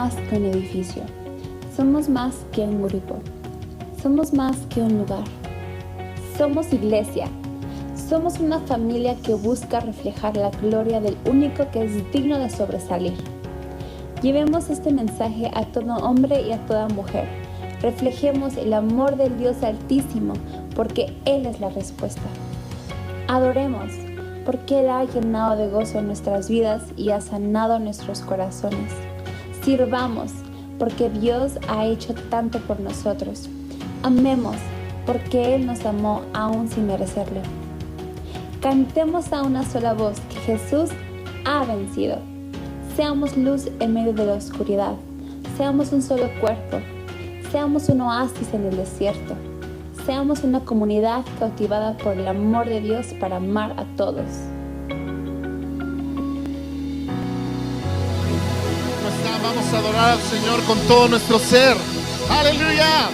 más que un edificio. Somos más que un grupo. Somos más que un lugar. Somos iglesia. Somos una familia que busca reflejar la gloria del único que es digno de sobresalir. Llevemos este mensaje a todo hombre y a toda mujer. Reflejemos el amor del Dios Altísimo, porque Él es la respuesta. Adoremos, porque Él ha llenado de gozo nuestras vidas y ha sanado nuestros corazones. Sirvamos, porque Dios ha hecho tanto por nosotros. Amemos, porque Él nos amó aún sin merecerlo. Cantemos a una sola voz que Jesús ha vencido. Seamos luz en medio de la oscuridad. Seamos un solo cuerpo. Seamos un oasis en el desierto. Seamos una comunidad cautivada por el amor de Dios para amar a todos. Vamos a adorar al Señor con todo nuestro ser. ¡Aleluya!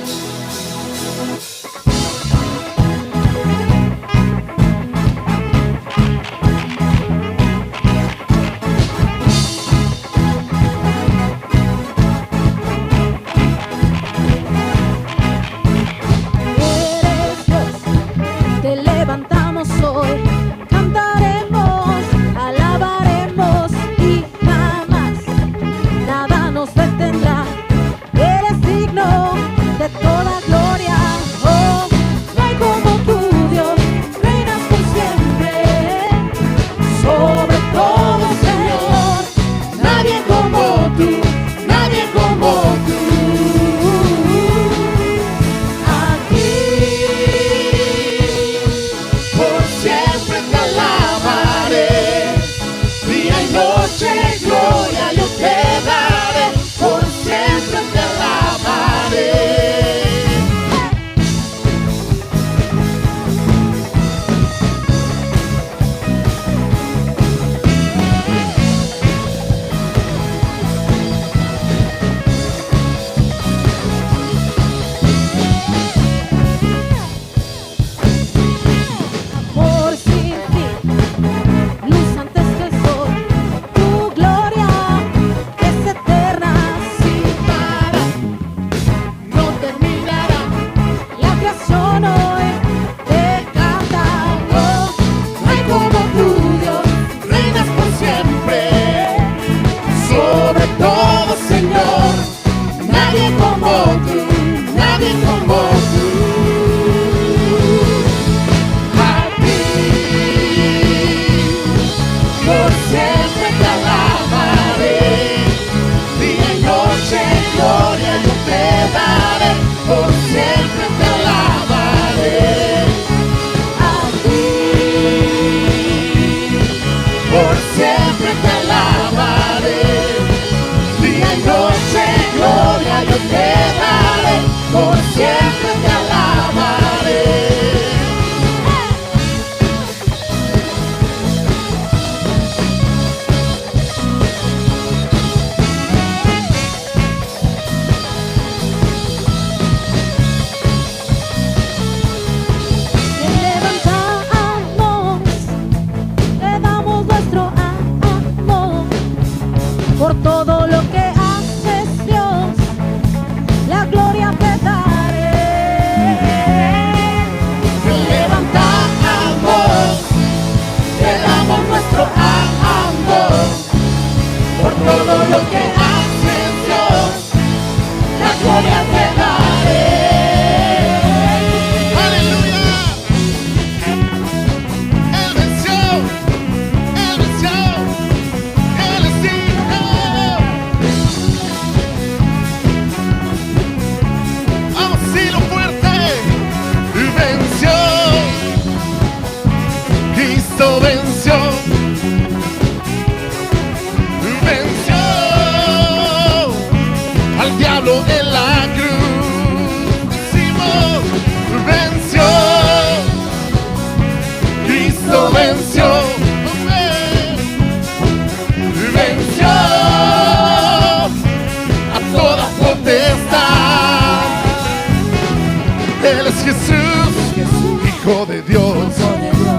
Hijo de Dios,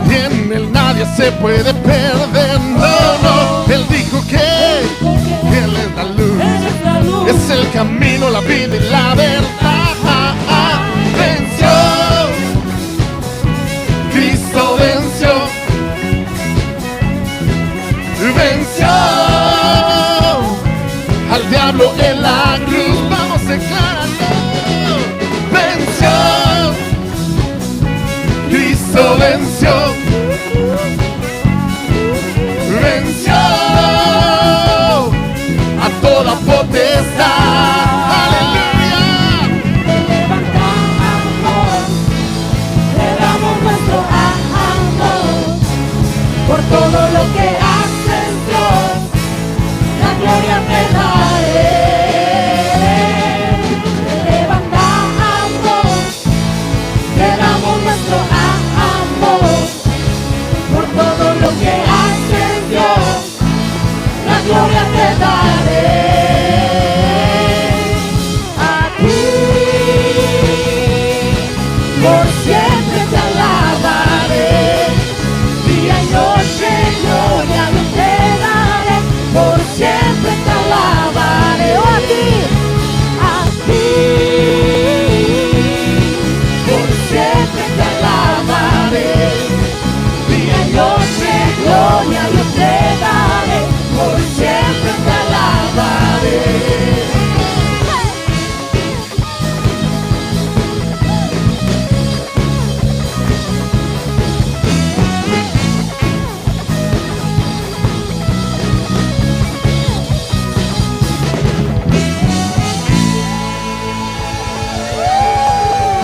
y en él nadie se puede perder. No, no, él dijo que él es la luz. camino, la vida y la verdad. Venció, Cristo venció, venció al diablo en la cruz. Vamos a declararlo. Venció, Cristo venció, venció a toda potestad. Aleluya. Te levantamos, te damos nuestro amor por todo lo que haces, Dios, la gloria te daré. Te levantamos, te damos nuestro amor por todo lo que haces, Dios, la gloria te daré. A ti por siempre te alabaré, día y noche gloria yo te daré, por siempre te alabaré. Oh, a ti por siempre te alabaré, día y noche gloria yo te daré, por siempre te alabaré.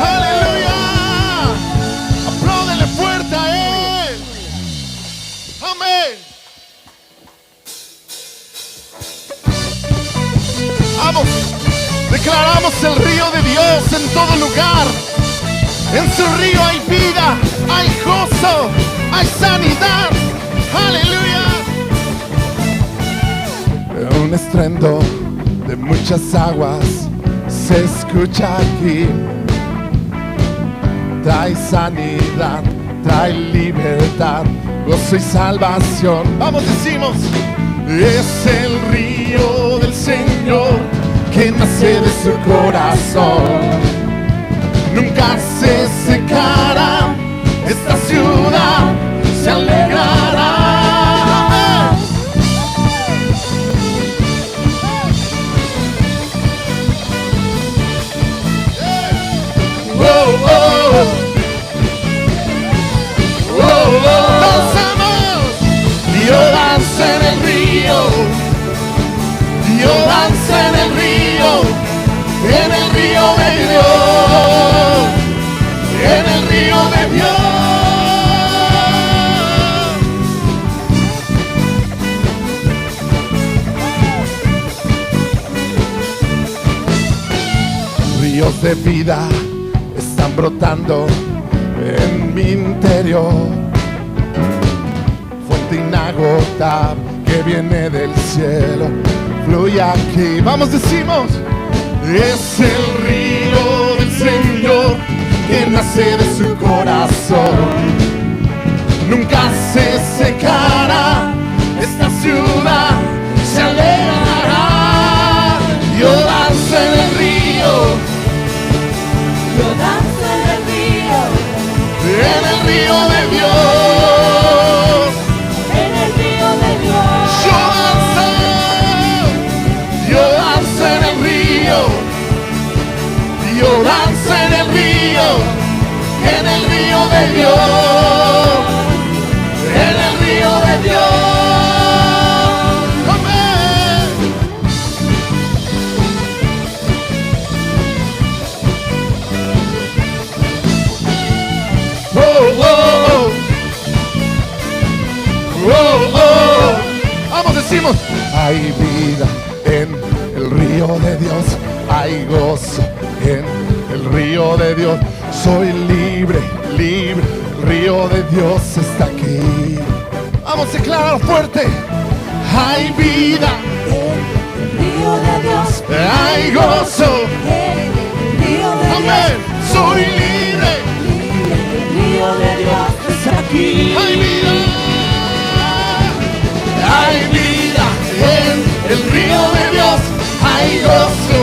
Aleluya. Apláudele fuerte a Él. Amén. Vamos, declaramos el río de Dios en todo lugar. En su río hay vida, hay gozo, hay sanidad. Aleluya. Un estruendo de muchas aguas se escucha aquí. Trae sanidad, trae libertad, gozo y salvación. Vamos, decimos. Es el río del Señor que nace de su corazón. Nunca se secará, esta ciudad se alegrará. Oh, oh. Oh, oh. Danzamos. Dios danza en el río, Dios danza en el río de Dios, en el río de Dios. Ríos de vida están brotando en mi interior, fuente inagotable que viene del cielo, fluye aquí. Vamos, decimos. Es el río del Señor que nace de su corazón. Nunca se secará, esta ciudad se alegrará. Yo danzo en el río, Yo danzo en el río de Dios, en el río de Dios. Yo danzo en el río, yo danzo en el río de Dios, en el río de Dios. Amén. Oh, oh, oh. Oh, oh. Vamos, decimos. Hay vida en el río de Dios, hay gozo en el río de Dios. Soy libre, libre, el río de Dios está aquí. Vamos a declarar fuerte. Hay vida, El río de Dios, hay gozo. el río de Dios. Amén. Soy libre. El río de Dios está aquí. Hay vida, hay vida en el río de Dios, hay gozo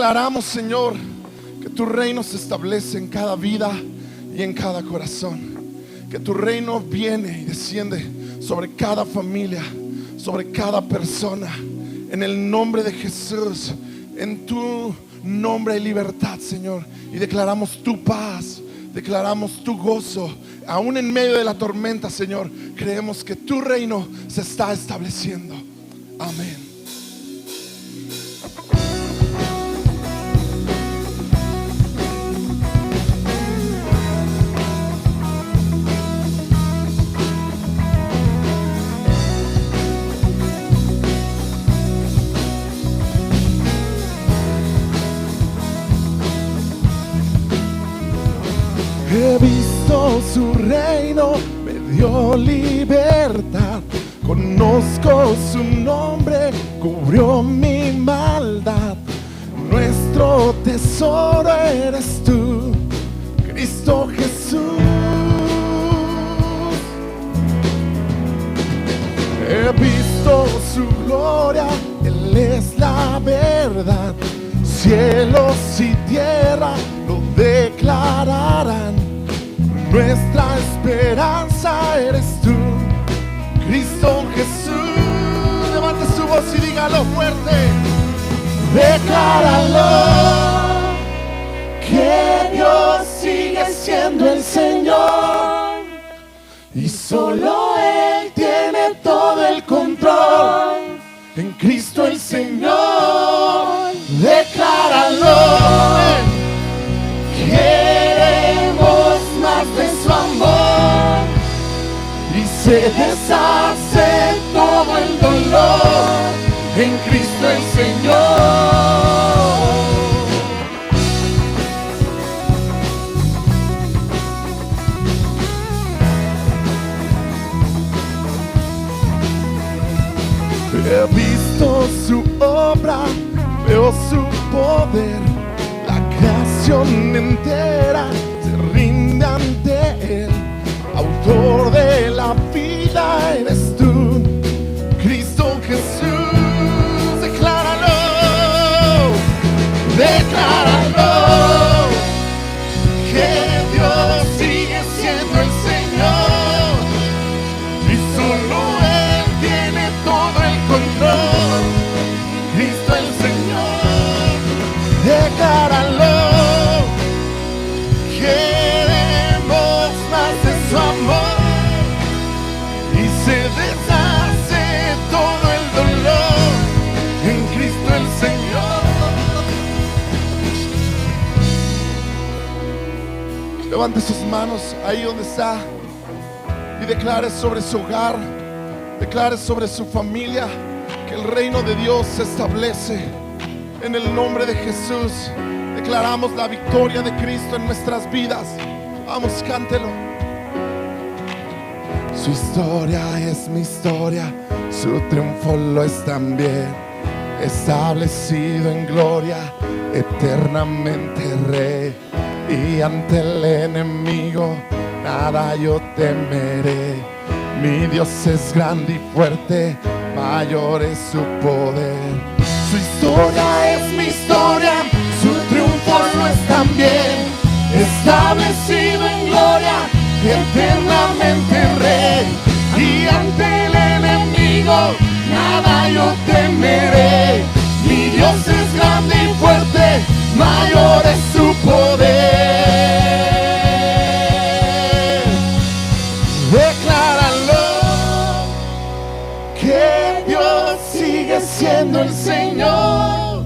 declaramos, Señor, que tu reino se establece en cada vida y en cada corazón. Que tu reino viene y desciende sobre cada familia, sobre cada persona. En el nombre de Jesús, en tu nombre hay libertad, Señor. Y declaramos tu paz, declaramos tu gozo. Aún en medio de la tormenta, Señor, creemos que tu reino se está estableciendo. Amén. He visto su reino, me dio libertad. Conozco su nombre, cubrió mi maldad. Nuestro tesoro eres tú, Cristo Jesús. He visto su gloria, Él es la verdad. Cielos y tierra lo declararán. Nuestra esperanza eres tú, Cristo Jesús. Levante su voz y dígalo fuerte. Decláralo, que Dios sigue siendo el Señor y solo Él tiene todo el control. En Cristo el Señor, decláralo. Queremos más de su amor y se deshace todo el dolor en Cristo el Señor. He visto su obra, veo su poder. La creación entera se rinde ante Él. Autor de la vida eres tú, Cristo Jesús. Decláralo, decláralo, que Dios sigue siendo el Señor y solo Él tiene todo el control. Cristo el Señor, decláralo. Queremos más de su amor y se deshace todo el dolor en Cristo el Señor. Levante sus manos ahí donde está y declare sobre su hogar, declare sobre su familia que el reino de Dios se establece en el nombre de Jesús. Declaramos la victoria de Cristo en nuestras vidas. Vamos, cántelo. Su historia es mi historia, su triunfo lo es también. Establecido en gloria, eternamente Rey. Y ante el enemigo nada yo temeré. Mi Dios es grande y fuerte, mayor es su poder. Su historia es mi historia, su triunfo lo es también. Establecido en gloria, eternamente Rey. Y ante el enemigo nada yo temeré. Mi Dios es grande y fuerte, mayor es su poder. Decláralo, que Dios sigue siendo el Señor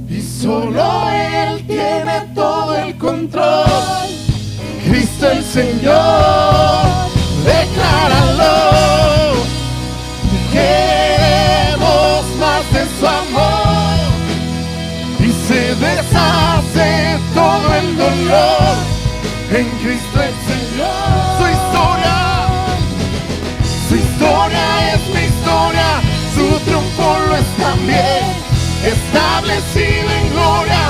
y solo Él tiene todo el control. Cristo el Señor, decláralo. Queremos más de su amor y se deshace todo el dolor en Cristo el Señor. Su historia es mi historia, su triunfo lo es también. Establecido en gloria,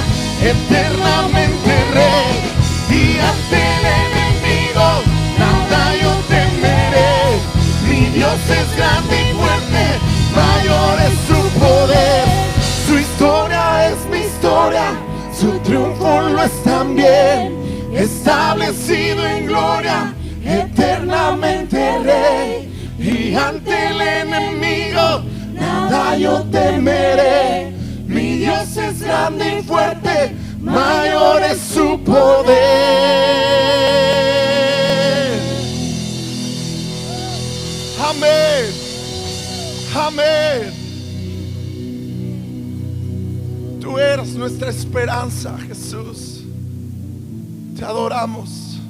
eternamente Rey. Y ante el enemigo nada yo temeré. Mi Dios es grande y fuerte, mayor es su poder. Su historia es mi historia, establecido en gloria, eternamente Rey, y ante el enemigo nada yo temeré. Mi Dios es grande y fuerte, mayor es su poder. Amén, amén. Tú eres nuestra esperanza, Jesús. Te adoramos,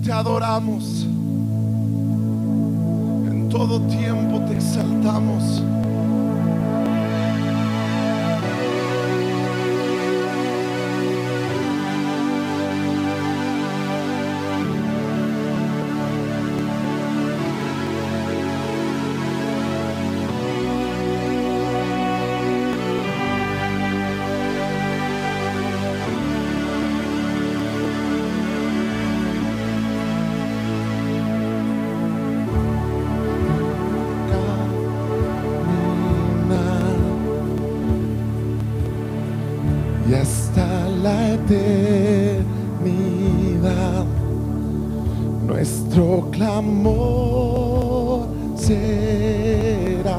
te adoramos. En todo tiempo te exaltamos. Y hasta la eternidad nuestro clamor será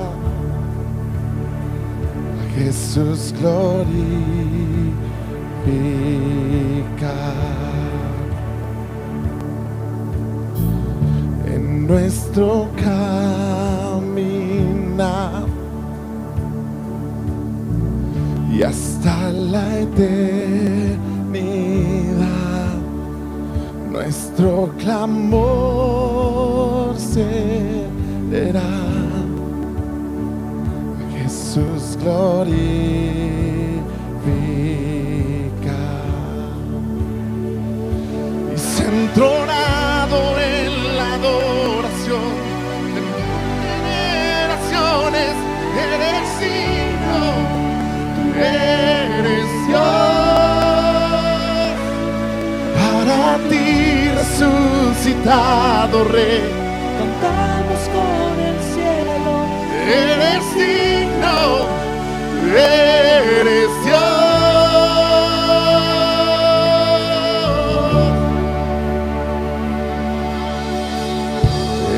a Jesús glorificar. En nuestro caminar y hasta la eternidad nuestro clamor será a Jesús glorificar. Y se ha entronado en la adoración de generaciones, eres digno. Eres Dios, para ti resucitado Rey, Cantamos con el cielo. eres digno, eres Dios.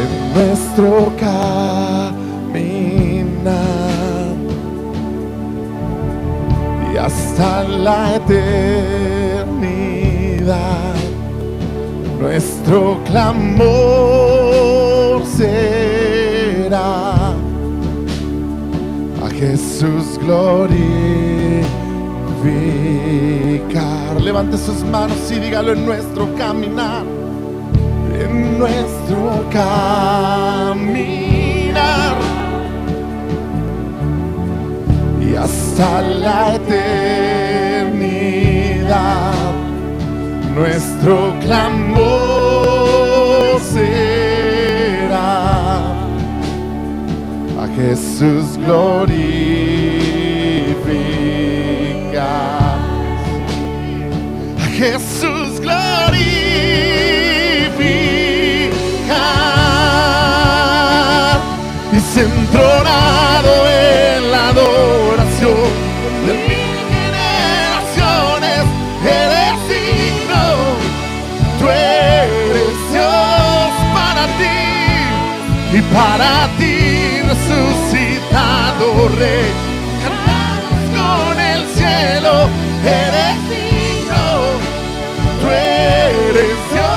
En nuestro caminar y hasta la eternidad nuestro clamor será a Jesús glorificar. Levante sus manos y dígalo: en nuestro caminar, en nuestro caminar y hasta la eternidad nuestro clamor será a Jesús glorificar, a Jesús glorificar. Y se ha entronado en la adoración de mil generaciones, eres digno, tú eres Dios, para ti y para ti resucitado Rey. Cantamos con el cielo, eres digno, tú eres Dios.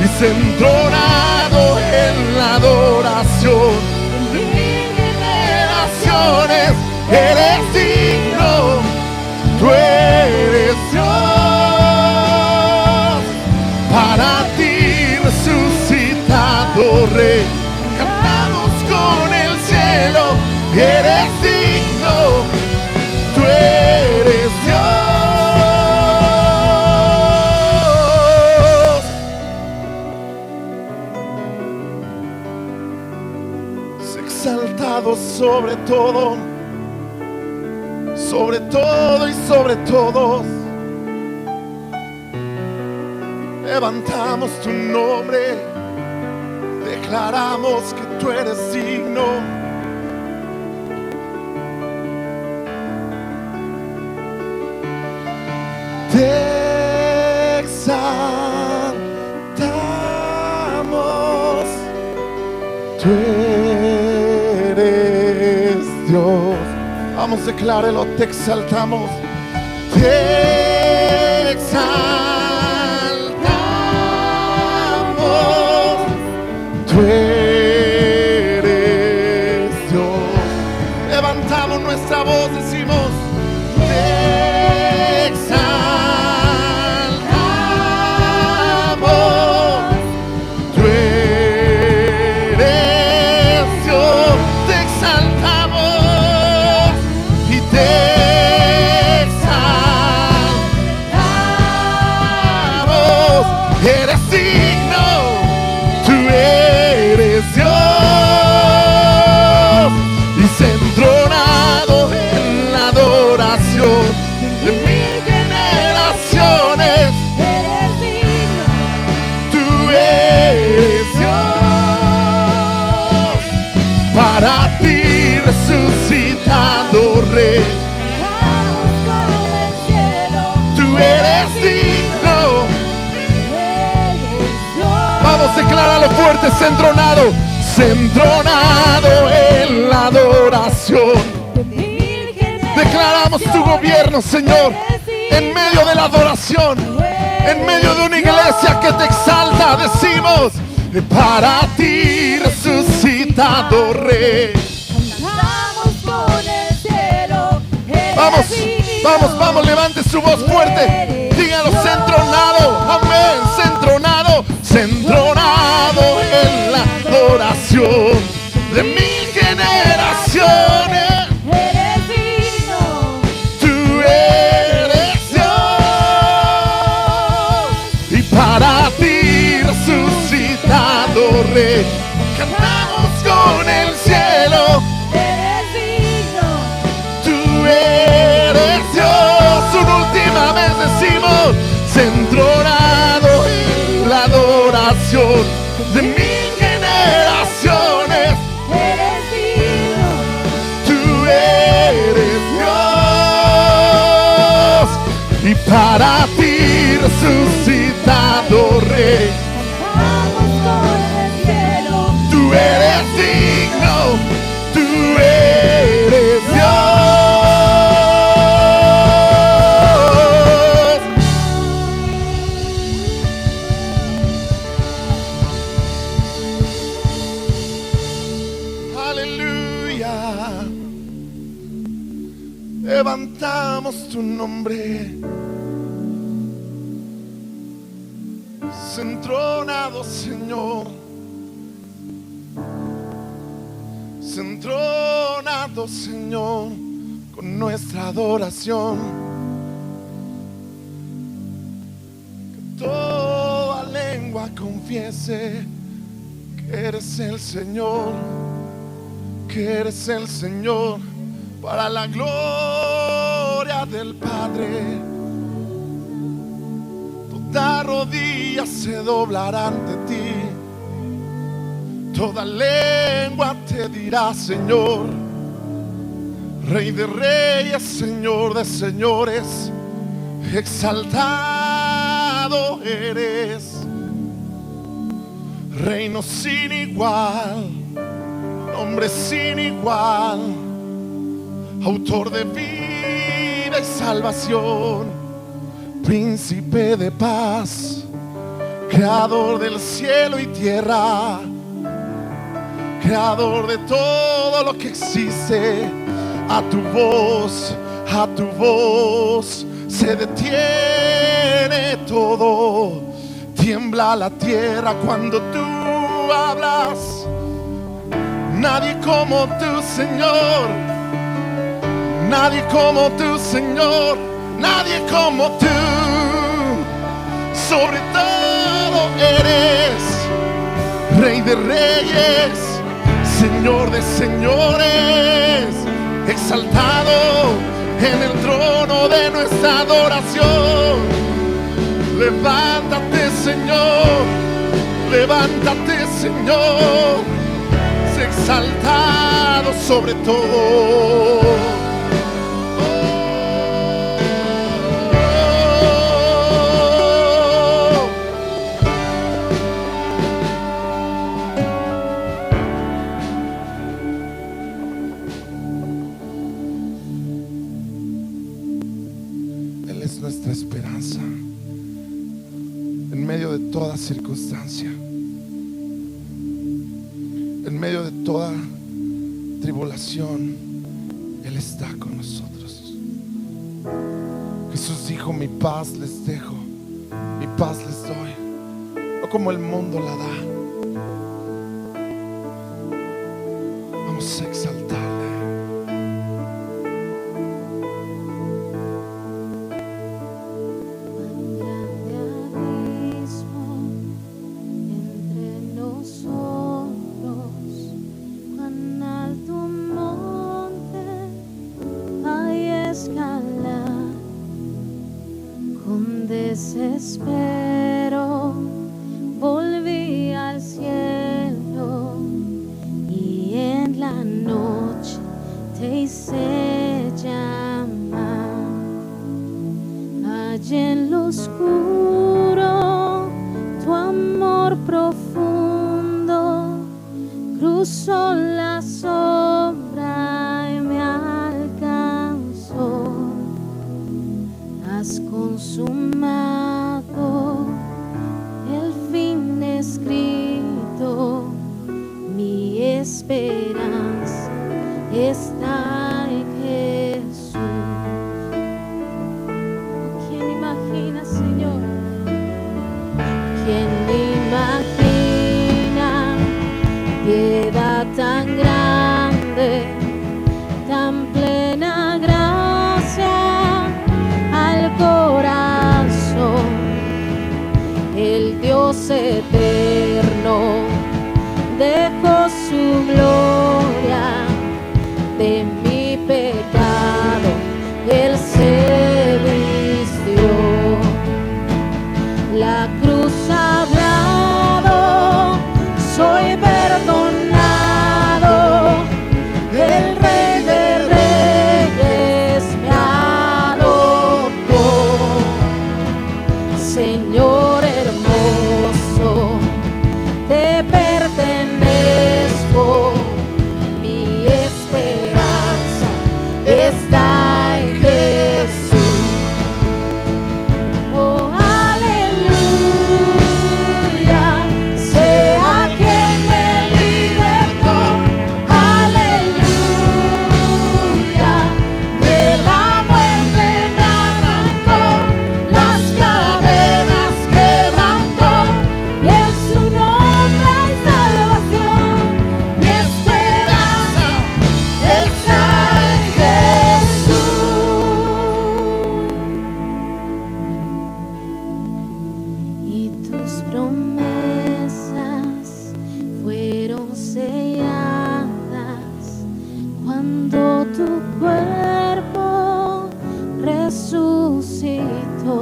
Y se ha entronado en la adoración de mil generaciones, eres digno, tú eres Dios, para ti resucitado Rey. Cantamos con el cielo, eres digno, tú eres Dios. Exaltado sobre todo y sobre todos. Levantamos tu nombre, declaramos que tú eres digno. exaltamos. Tú eres Dios. Vamos, declárelo, te exaltamos. Te exaltamos. Tú eres Dios. Levantamos nuestra voz, decimos: te exaltamos. Tú eres Dios. Te exaltamos y te exaltamos. Eres digno. Tú eres Dios y centronado en la adoración de mil generaciones. Eres digno. Tú eres Dios, para ti resucitado Rey. Vamos con el cielo. Tú eres digno. Eres Dios. Vamos, decláralo fuerte: centronado, centronado en la adoración. De mil Declaramos tu gobierno, Señor, en medio de la adoración, en medio de una iglesia que te exalta. Decimos: para ti resucitado Rey. Vamos con el cielo. Eres Vamos, digno. vamos, vamos, levante su voz fuerte. Dígalo: centronado, amén, centronado, centronado en la adoración de mil generaciones. Eres digno. Tú eres Dios y para ti resucitado Rey. Cantamos con el cielo. Eres digno. Tú eres Dios. Una última vez decimos: centronado en la adoración de mil generaciones. Eres digno. Tú eres Dios y para ti resucitado Rey. Vamos con el cielo. Tú eres digno. Tú eres Dios. Aleluya. Levantamos tu nombre. Centronado, Señor. Centronado, Señor, con nuestra adoración. Que toda lengua confiese que eres el Señor, que eres el Señor, para la gloria del Padre. Toda rodilla se doblará ante ti. Toda lengua te dirá: Señor, Rey de reyes, Señor de señores, exaltado eres. Reino sin igual, nombre sin igual, autor de vida y salvación, príncipe de paz, creador del cielo y tierra, creador de todo lo que existe. A tu voz se detiene todo. Tiembla la tierra cuando tú hablas. Nadie como tú, Señor. Nadie como tú, Señor. Nadie como tú. Sobre todo eres Rey de reyes, Señor de señores, exaltado en el trono de nuestra adoración. Levántate, Señor, levántate, Señor, sé exaltado sobre todo. En medio de toda circunstancia, en medio de toda tribulación, Él está con nosotros. Jesús dijo: mi paz les dejo, mi paz les doy, no como el mundo la da. Vamos a exaltarle. Desespero, volví al cielo y en la noche te hice llamar. Allí en lo oscuro, tu amor profundo cruzó la sombra y me alcanzó. Has consumado el fin escrito, mi esperanza está en Jesús. ¿Quién imagina, Señor? ¿Quién imagina piedad tan grande, tan plena gracia al corazón? El Dios eterno dejó su gloria, de mi pecado Él se vistió. La cruz ha hablado, soy perdonado, el Rey de Reyes me adoptó. Señor hermoso, te pertenezco, mi esperanza está en Jesús. Oh, aleluya, sea quien me libertó. Aleluya, de la muerte me arrancó, las cadenas quebrantó, y en su nombre hay salvación. Mi esperanza está en Jesús. Y tus promesas fueron selladas cuando tu cuerpo resucitó.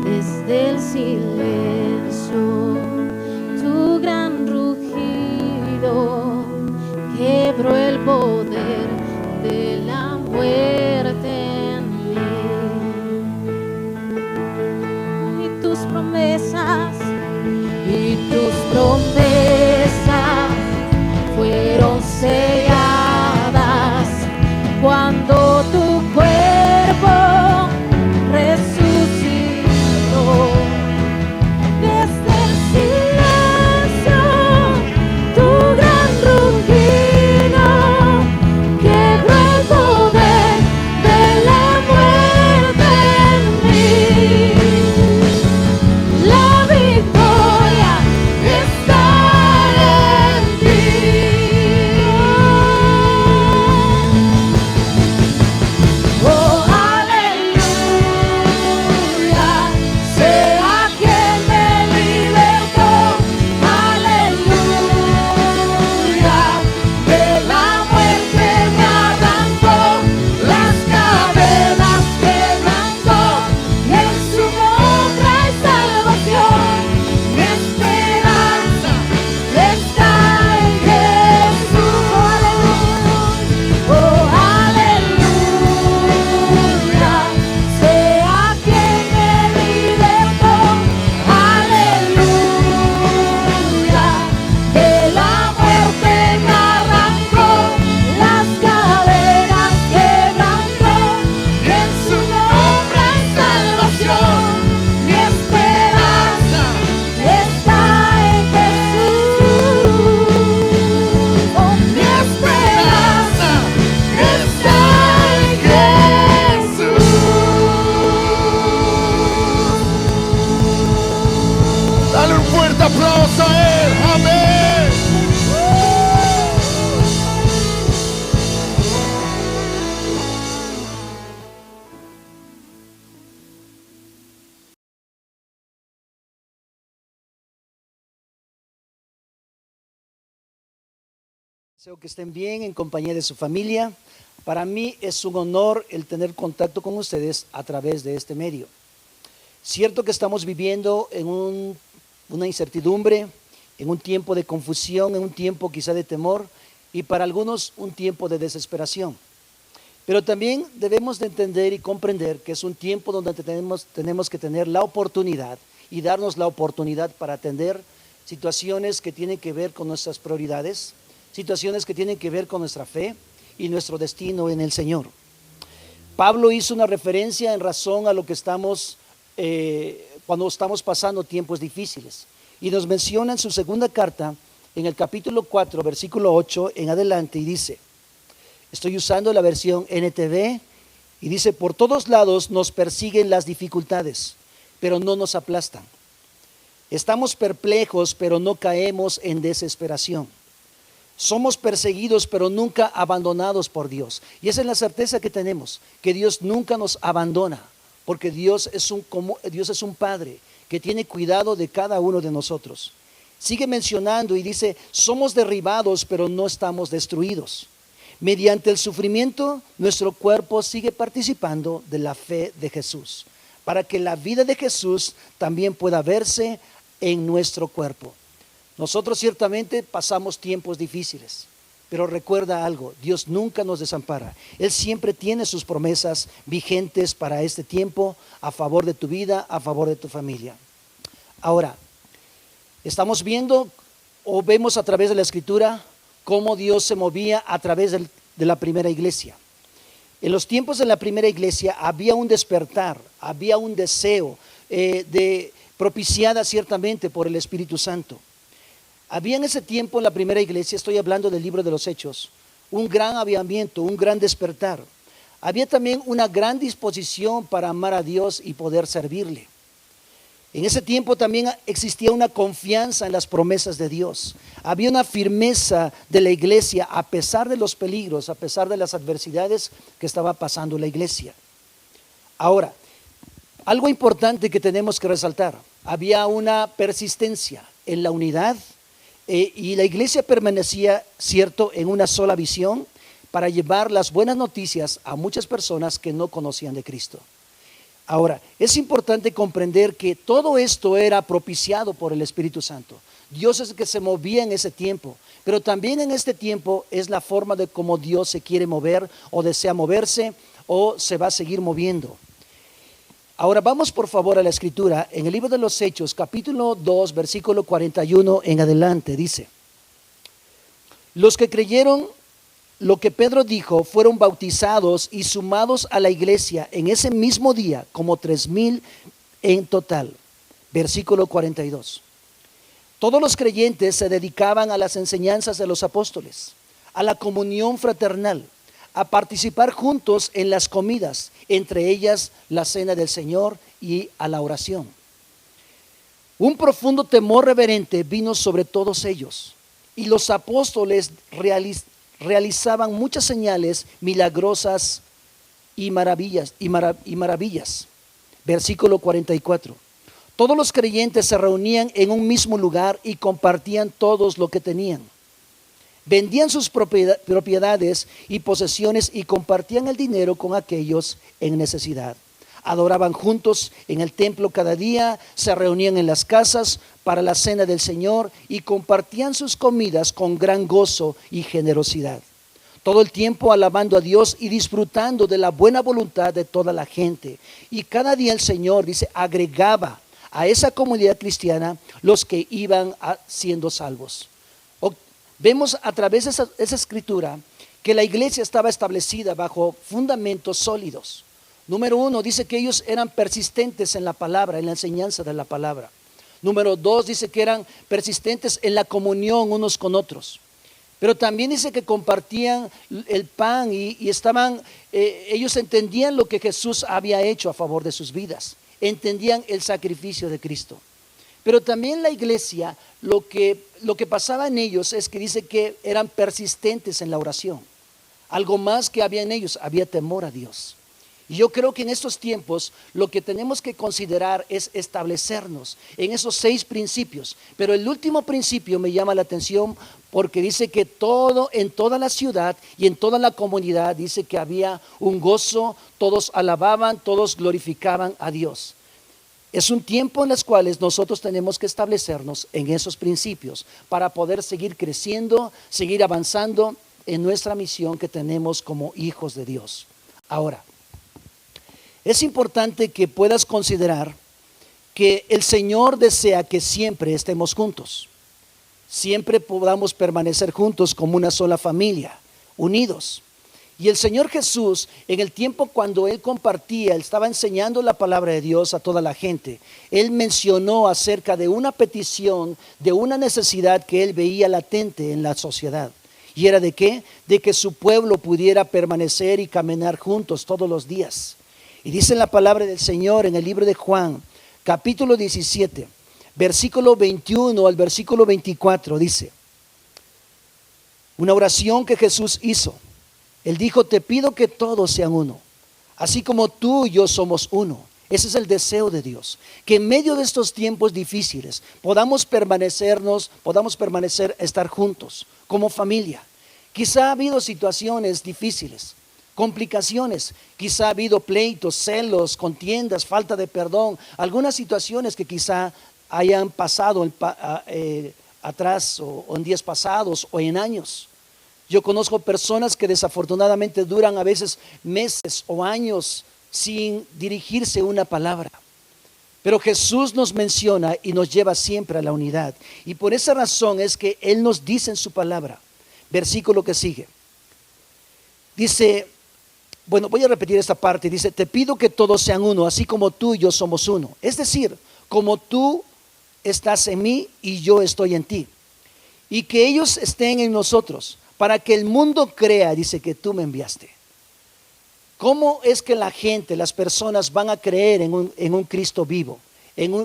Desde el silencio, tu gran rugido quebró el poder de la muerte en mí. Y tus promesas fueron selladas cuando tu cuerpo resucitó. Desde el silencio, tu gran rugido quebró el poder Deseo que estén bien en compañía de su familia. Para mí es un honor el tener contacto con ustedes a través de este medio. Cierto que estamos viviendo en una incertidumbre, en un tiempo de confusión, en un tiempo quizá de temor y para algunos un tiempo de desesperación. Pero también debemos de entender y comprender que es un tiempo donde tenemos que tener la oportunidad y darnos la oportunidad para atender situaciones que tienen que ver con nuestras prioridades, situaciones que tienen que ver con nuestra fe y nuestro destino en el Señor. Pablo hizo una referencia en razón a lo que estamos, cuando estamos pasando tiempos difíciles. Y nos menciona en su segunda carta, en el capítulo 4, versículo 8 en adelante, y dice, estoy usando la versión NTV, y dice, por todos lados nos persiguen las dificultades, pero no nos aplastan. Estamos perplejos, pero no caemos en desesperación. Somos perseguidos, pero nunca abandonados por Dios. Y esa es la certeza que tenemos, que Dios nunca nos abandona, porque Dios es un Padre que tiene cuidado de cada uno de nosotros. Sigue mencionando y dice, somos derribados, pero no estamos destruidos. Mediante el sufrimiento, nuestro cuerpo sigue participando de la fe de Jesús, para que la vida de Jesús también pueda verse en nuestro cuerpo. Nosotros ciertamente pasamos tiempos difíciles, pero recuerda algo, Dios nunca nos desampara. Él siempre tiene sus promesas vigentes para este tiempo, a favor de tu vida, a favor de tu familia. Ahora, estamos viendo o vemos a través de la Escritura cómo Dios se movía a través de la primera iglesia. En los tiempos de la primera iglesia había un despertar, había un deseo propiciada ciertamente por el Espíritu Santo. Había en ese tiempo en la primera iglesia, estoy hablando del libro de los Hechos, un gran avivamiento, un gran despertar. Había también una gran disposición para amar a Dios y poder servirle. En ese tiempo también existía una confianza en las promesas de Dios. Había una firmeza de la iglesia a pesar de los peligros, a pesar de las adversidades que estaba pasando la iglesia. Ahora, algo importante que tenemos que resaltar, había una persistencia en la unidad y la iglesia permanecía, cierto, en una sola visión para llevar las buenas noticias a muchas personas que no conocían de Cristo. Ahora, es importante comprender que todo esto era propiciado por el Espíritu Santo. Dios es el que se movía en ese tiempo, pero también en este tiempo es la forma de cómo Dios se quiere mover o desea moverse o se va a seguir moviendo. Ahora vamos por favor a la Escritura, en el libro de los Hechos, capítulo 2, versículo 41 en adelante, dice, los que creyeron lo que Pedro dijo fueron bautizados y sumados a la iglesia en ese mismo día, como 3,000 en total. Versículo 42. Todos los creyentes se dedicaban a las enseñanzas de los apóstoles, a la comunión fraternal, a participar juntos en las comidas, entre ellas la cena del Señor y a la oración. Un profundo temor reverente vino sobre todos ellos, y los apóstoles realizaban muchas señales milagrosas y maravillas. Versículo 44. Todos los creyentes se reunían en un mismo lugar y compartían todos lo que tenían. Vendían sus propiedades y posesiones y compartían el dinero con aquellos en necesidad. Adoraban juntos en el templo cada día, se reunían en las casas para la cena del Señor y compartían sus comidas con gran gozo y generosidad. Todo el tiempo alabando a Dios y disfrutando de la buena voluntad de toda la gente. Y cada día el Señor, dice, agregaba a esa comunidad cristiana los que iban siendo salvos. Vemos a través de esa escritura que la iglesia estaba establecida bajo fundamentos sólidos. Número 1, dice que ellos eran persistentes en la palabra, en la enseñanza de la palabra. Número 2, dice que eran persistentes en la comunión unos con otros. Pero también dice que compartían el pan y estaban, ellos entendían lo que Jesús había hecho a favor de sus vidas. Entendían el sacrificio de Cristo. Pero también la iglesia, lo que pasaba en ellos es que dice que eran persistentes en la oración. Algo más que había en ellos, había temor a Dios. Y yo creo que en estos tiempos lo que tenemos que considerar es establecernos en esos 6 principios. Pero el último principio me llama la atención porque dice que en toda la ciudad y en toda la comunidad, dice que había un gozo, todos alababan, todos glorificaban a Dios. Es un tiempo en los cuales nosotros tenemos que establecernos en esos principios para poder seguir creciendo, seguir avanzando en nuestra misión que tenemos como hijos de Dios. Ahora, es importante que puedas considerar que el Señor desea que siempre estemos juntos, siempre podamos permanecer juntos como una sola familia, unidos. Y el Señor Jesús, en el tiempo cuando Él compartía, Él estaba enseñando la palabra de Dios a toda la gente. Él mencionó acerca de una petición, de una necesidad que Él veía latente en la sociedad. ¿Y era de qué? De que su pueblo pudiera permanecer y caminar juntos todos los días. Y dice la palabra del Señor en el libro de Juan, capítulo 17, versículo 21 al versículo 24, dice, una oración que Jesús hizo. Él dijo, te pido que todos sean uno, así como tú y yo somos uno. Ese es el deseo de Dios, que en medio de estos tiempos difíciles podamos permanecer, estar juntos como familia. Quizá ha habido situaciones difíciles, complicaciones, quizá ha habido pleitos, celos, contiendas, falta de perdón, algunas situaciones que quizá hayan pasado atrás o en días pasados o en años. Yo conozco personas que desafortunadamente duran a veces meses o años sin dirigirse una palabra. Pero Jesús nos menciona y nos lleva siempre a la unidad. Y por esa razón es que Él nos dice en su palabra, versículo que sigue. Dice, bueno, voy a repetir esta parte. Dice, te pido que todos sean uno, así como tú y yo somos uno. Es decir, como tú estás en mí y yo estoy en ti. Y que ellos estén en nosotros, para que el mundo crea, dice, que tú me enviaste. ¿Cómo es que la gente, las personas van a creer en un Cristo vivo,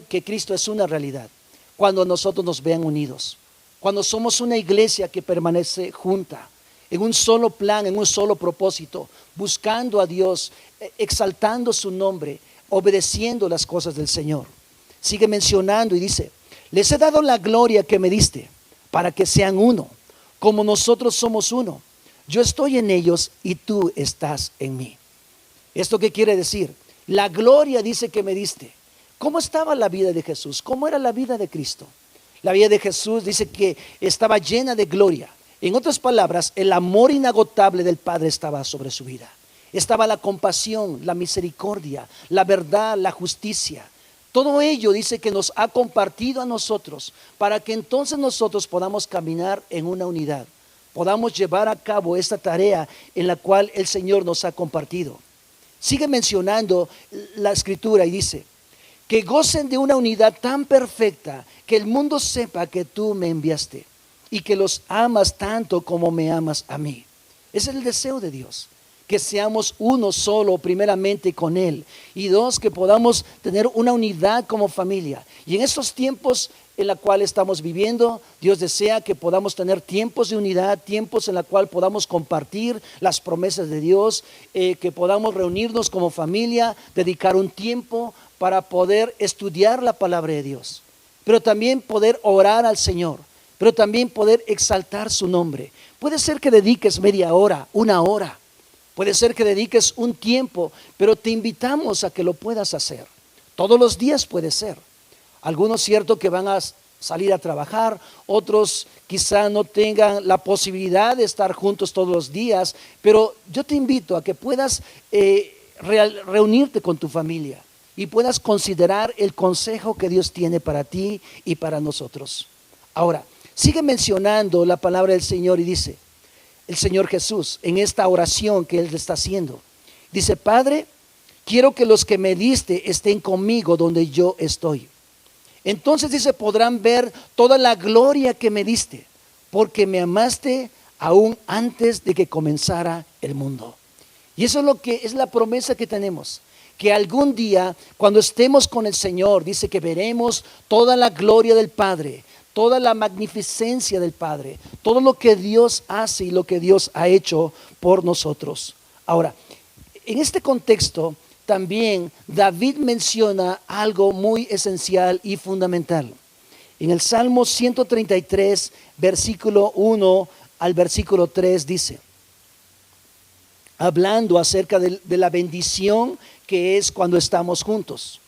que Cristo es una realidad? Cuando nosotros nos vean unidos, cuando somos una iglesia que permanece junta, en un solo plan, en un solo propósito, buscando a Dios, exaltando su nombre, obedeciendo las cosas del Señor. Sigue mencionando y dice, les he dado la gloria que me diste, para que sean uno, como nosotros somos uno. Yo estoy en ellos y tú estás en mí. ¿Esto qué quiere decir? La gloria, dice, que me diste. ¿Cómo estaba la vida de Jesús? ¿Cómo era la vida de Cristo? La vida de Jesús dice que estaba llena de gloria. En otras palabras, el amor inagotable del Padre estaba sobre su vida. Estaba la compasión, la misericordia, la verdad, la justicia. Todo ello dice que nos ha compartido a nosotros para que entonces nosotros podamos caminar en una unidad, podamos llevar a cabo esta tarea en la cual el Señor nos ha compartido. Sigue mencionando la Escritura y dice, que gocen de una unidad tan perfecta que el mundo sepa que tú me enviaste y que los amas tanto como me amas a mí. Ese es el deseo de Dios. Que seamos uno solo primeramente con Él y dos, que podamos tener una unidad como familia. Y en estos tiempos en los cuales estamos viviendo, Dios desea que podamos tener tiempos de unidad, tiempos en los cuales podamos compartir las promesas de Dios, que podamos reunirnos como familia, dedicar un tiempo para poder estudiar la palabra de Dios, pero también poder orar al Señor, pero también poder exaltar su nombre. Puede ser que dediques media hora, una hora. Puede ser que dediques un tiempo, pero te invitamos a que lo puedas hacer. Todos los días puede ser. Algunos cierto que van a salir a trabajar, otros quizá no tengan la posibilidad de estar juntos todos los días, pero yo te invito a que puedas reunirte con tu familia y puedas considerar el consejo que Dios tiene para ti y para nosotros. Ahora, sigue mencionando la palabra del Señor y dice, el Señor Jesús, en esta oración que Él está haciendo, dice, Padre, quiero que los que me diste estén conmigo donde yo estoy. Entonces dice, podrán ver toda la gloria que me diste, porque me amaste aún antes de que comenzara el mundo. Y eso es lo que es la promesa que tenemos, que algún día cuando estemos con el Señor, dice que veremos toda la gloria del Padre, toda la magnificencia del Padre, todo lo que Dios hace y lo que Dios ha hecho por nosotros. Ahora, en este contexto también David menciona algo muy esencial y fundamental. En el Salmo 133, versículo 1 al versículo 3 dice, hablando acerca de la bendición que es cuando estamos juntos.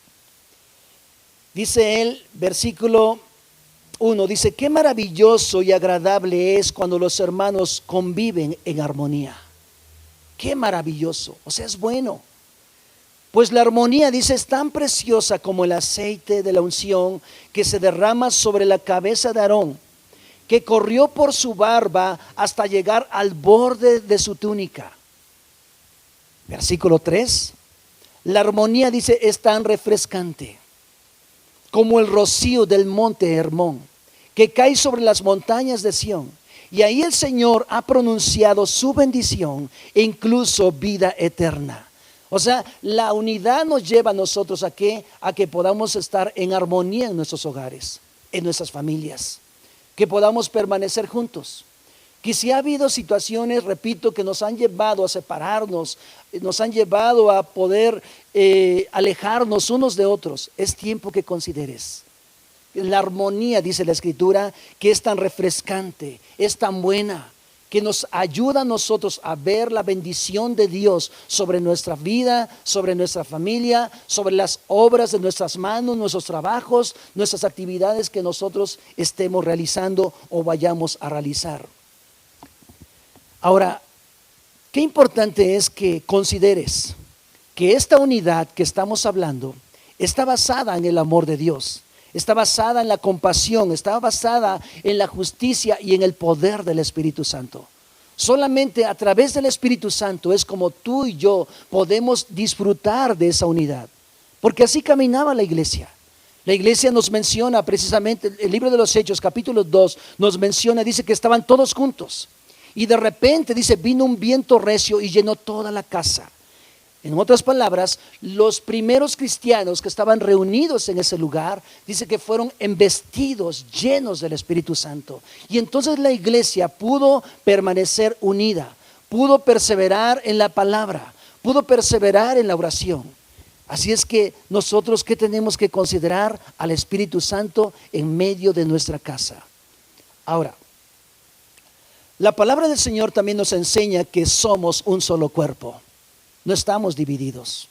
Dice él, versículo 1, dice, qué maravilloso y agradable es cuando los hermanos conviven en armonía. Qué maravilloso, o sea, es bueno. Pues la armonía, dice, es tan preciosa como el aceite de la unción que se derrama sobre la cabeza de Aarón, que corrió por su barba hasta llegar al borde de su túnica. Versículo 3, la armonía, dice, es tan refrescante como el rocío del monte Hermón, que cae sobre las montañas de Sión. Y ahí el Señor ha pronunciado su bendición e incluso vida eterna. O sea, la unidad nos lleva a nosotros a que podamos estar en armonía en nuestros hogares, en nuestras familias, que podamos permanecer juntos. Que si ha habido situaciones, repito, que nos han llevado a separarnos, nos han llevado a poder alejarnos unos de otros, es tiempo que consideres la armonía, dice la Escritura, que es tan refrescante, es tan buena, que nos ayuda a nosotros a ver la bendición de Dios sobre nuestra vida, sobre nuestra familia, sobre las obras de nuestras manos, nuestros trabajos, nuestras actividades que nosotros estemos realizando o vayamos a realizar. Ahora, qué importante es que consideres que esta unidad que estamos hablando está basada en el amor de Dios. Está basada en la compasión, está basada en la justicia y en el poder del Espíritu Santo. Solamente a través del Espíritu Santo es como tú y yo podemos disfrutar de esa unidad. Porque así caminaba la iglesia. La iglesia nos menciona precisamente, el libro de los Hechos, capítulo 2, nos menciona, dice que estaban todos juntos. Y de repente, dice, vino un viento recio y llenó toda la casa. En otras palabras, los primeros cristianos que estaban reunidos en ese lugar, dice que fueron embestidos, llenos del Espíritu Santo. Y entonces la iglesia pudo permanecer unida, pudo perseverar en la palabra, pudo perseverar en la oración. Así es que nosotros, ¿qué tenemos que considerar? Al Espíritu Santo en medio de nuestra casa. Ahora, la palabra del Señor también nos enseña que somos un solo cuerpo. No estamos divididos.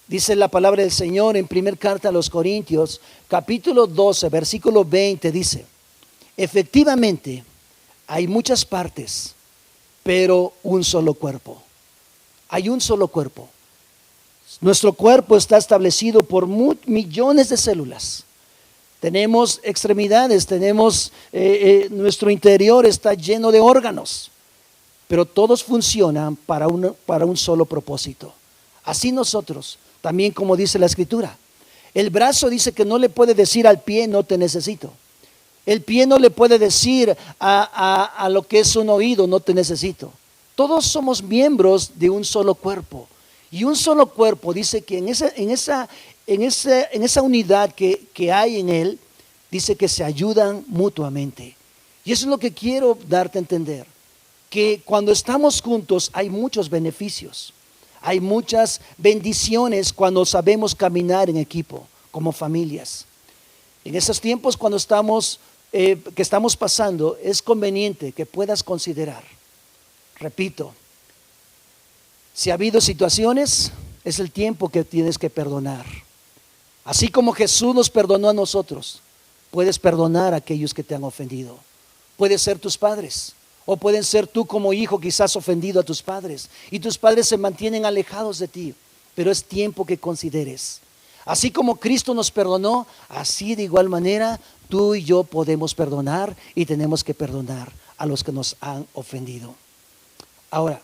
Dice la palabra del Señor en primera carta a los Corintios, capítulo 12, versículo 20, dice, efectivamente hay muchas partes, pero un solo cuerpo. Hay un solo cuerpo. Nuestro cuerpo está establecido por millones de células. Tenemos extremidades, tenemos nuestro interior está lleno de órganos. Pero todos funcionan para un solo propósito. Así nosotros, también como dice la Escritura. El brazo dice que no le puede decir al pie, no te necesito. El pie no le puede decir a lo que es un oído, no te necesito. Todos somos miembros de un solo cuerpo. Y un solo cuerpo dice que en esa unidad que hay en él, dice que se ayudan mutuamente. Y eso es lo que quiero darte a entender. Que cuando estamos juntos hay muchos beneficios, hay muchas bendiciones cuando sabemos caminar en equipo, como familias. En esos tiempos cuando que estamos pasando, es conveniente que puedas considerar, repito, si ha habido situaciones, es el tiempo que tienes que perdonar. Así como Jesús nos perdonó a nosotros, puedes perdonar a aquellos que te han ofendido. Pueden ser tus padres. O pueden ser tú como hijo quizás ofendido a tus padres y tus padres se mantienen alejados de ti, pero es tiempo que consideres. Así como Cristo nos perdonó, así de igual manera tú y yo podemos perdonar y tenemos que perdonar a los que nos han ofendido. Ahora,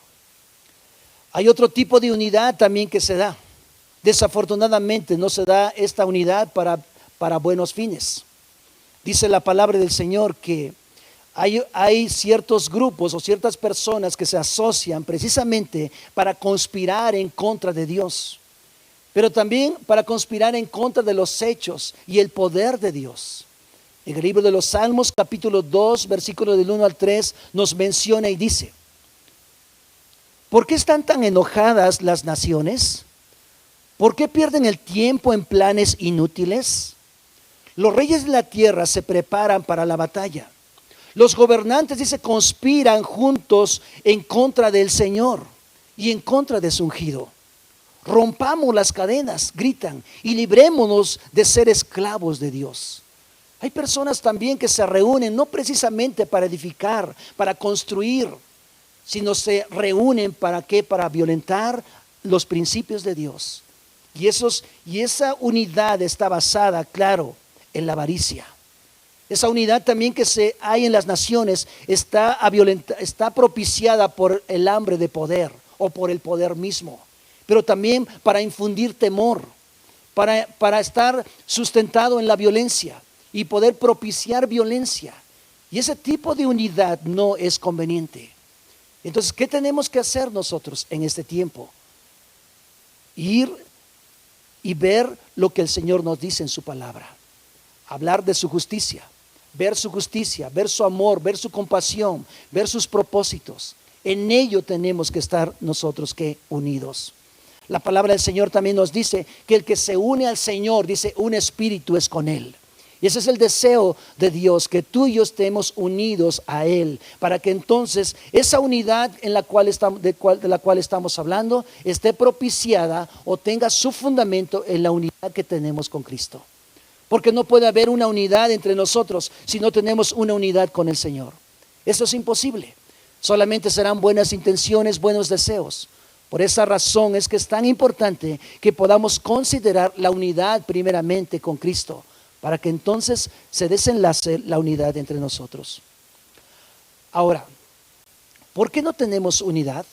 hay otro tipo de unidad también que se da. Desafortunadamente no se da esta unidad para buenos fines. Dice la palabra del Señor que hay ciertos grupos o ciertas personas que se asocian precisamente para conspirar en contra de Dios, pero también para conspirar en contra de los hechos y el poder de Dios. En el libro de los Salmos, capítulo 2, versículo del 1 al 3, nos menciona y dice, ¿Por qué están tan enojadas las naciones? ¿Por qué pierden el tiempo en planes inútiles? Los reyes de la tierra se preparan para la batalla. Los gobernantes, dice, conspiran juntos en contra del Señor y en contra de su ungido. Rompamos las cadenas, gritan, y librémonos de ser esclavos de Dios. Hay personas también que se reúnen no precisamente para edificar, para construir, sino se reúnen ¿para qué? Para violentar los principios de Dios. Y esa unidad está basada, claro, en la avaricia. Esa unidad también que hay en las naciones está propiciada por el hambre de poder o por el poder mismo, pero también para infundir temor, para estar sustentado en la violencia y poder propiciar violencia. Y ese tipo de unidad no es conveniente. Entonces, ¿qué tenemos que hacer nosotros en este tiempo? Ir y ver lo que el Señor nos dice en su palabra. Hablar de su justicia, ver su amor, ver su compasión, ver sus propósitos. En ello tenemos que estar nosotros unidos. La palabra del Señor también nos dice que el que se une al Señor, dice, un espíritu es con Él. Y ese es el deseo de Dios, que tú y yo estemos unidos a Él, para que entonces esa unidad de la cual estamos hablando esté propiciada o tenga su fundamento en la unidad que tenemos con Cristo. Porque no puede haber una unidad entre nosotros si no tenemos una unidad con el Señor. Eso es imposible. Solamente serán buenas intenciones, buenos deseos. Por esa razón es que es tan importante que podamos considerar la unidad primeramente con Cristo, para que entonces se desenlace la unidad entre nosotros. Ahora, ¿por qué no tenemos unidad?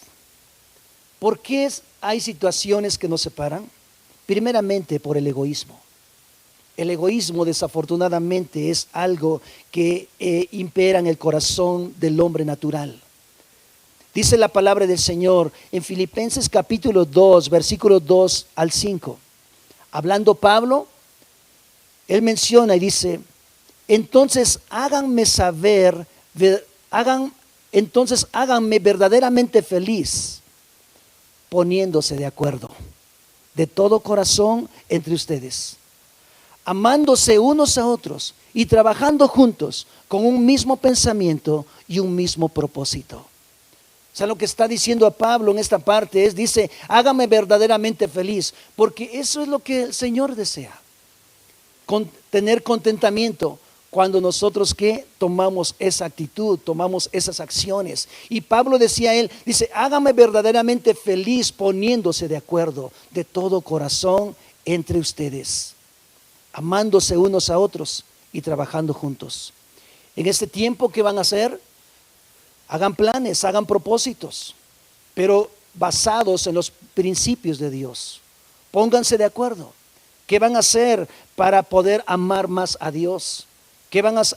¿Por qué hay situaciones que nos separan? Primeramente por el egoísmo. El egoísmo, desafortunadamente, es algo que impera en el corazón del hombre natural. Dice la palabra del Señor en Filipenses capítulo 2, versículos 2 al 5. Hablando Pablo, él menciona y dice, entonces háganme verdaderamente feliz, poniéndose de acuerdo, de todo corazón entre ustedes, amándose unos a otros y trabajando juntos con un mismo pensamiento y un mismo propósito. O sea, lo que está diciendo a Pablo en esta parte dice, hágame verdaderamente feliz, porque eso es lo que el Señor desea. Tener contentamiento cuando nosotros tomamos esa actitud, tomamos esas acciones. Y Pablo decía dice, hágame verdaderamente feliz poniéndose de acuerdo de todo corazón entre ustedes, amándose unos a otros y trabajando juntos. En este tiempo, ¿qué van a hacer? Hagan planes, hagan propósitos, pero basados en los principios de Dios. Pónganse de acuerdo. ¿Qué van a hacer para poder amar más a Dios?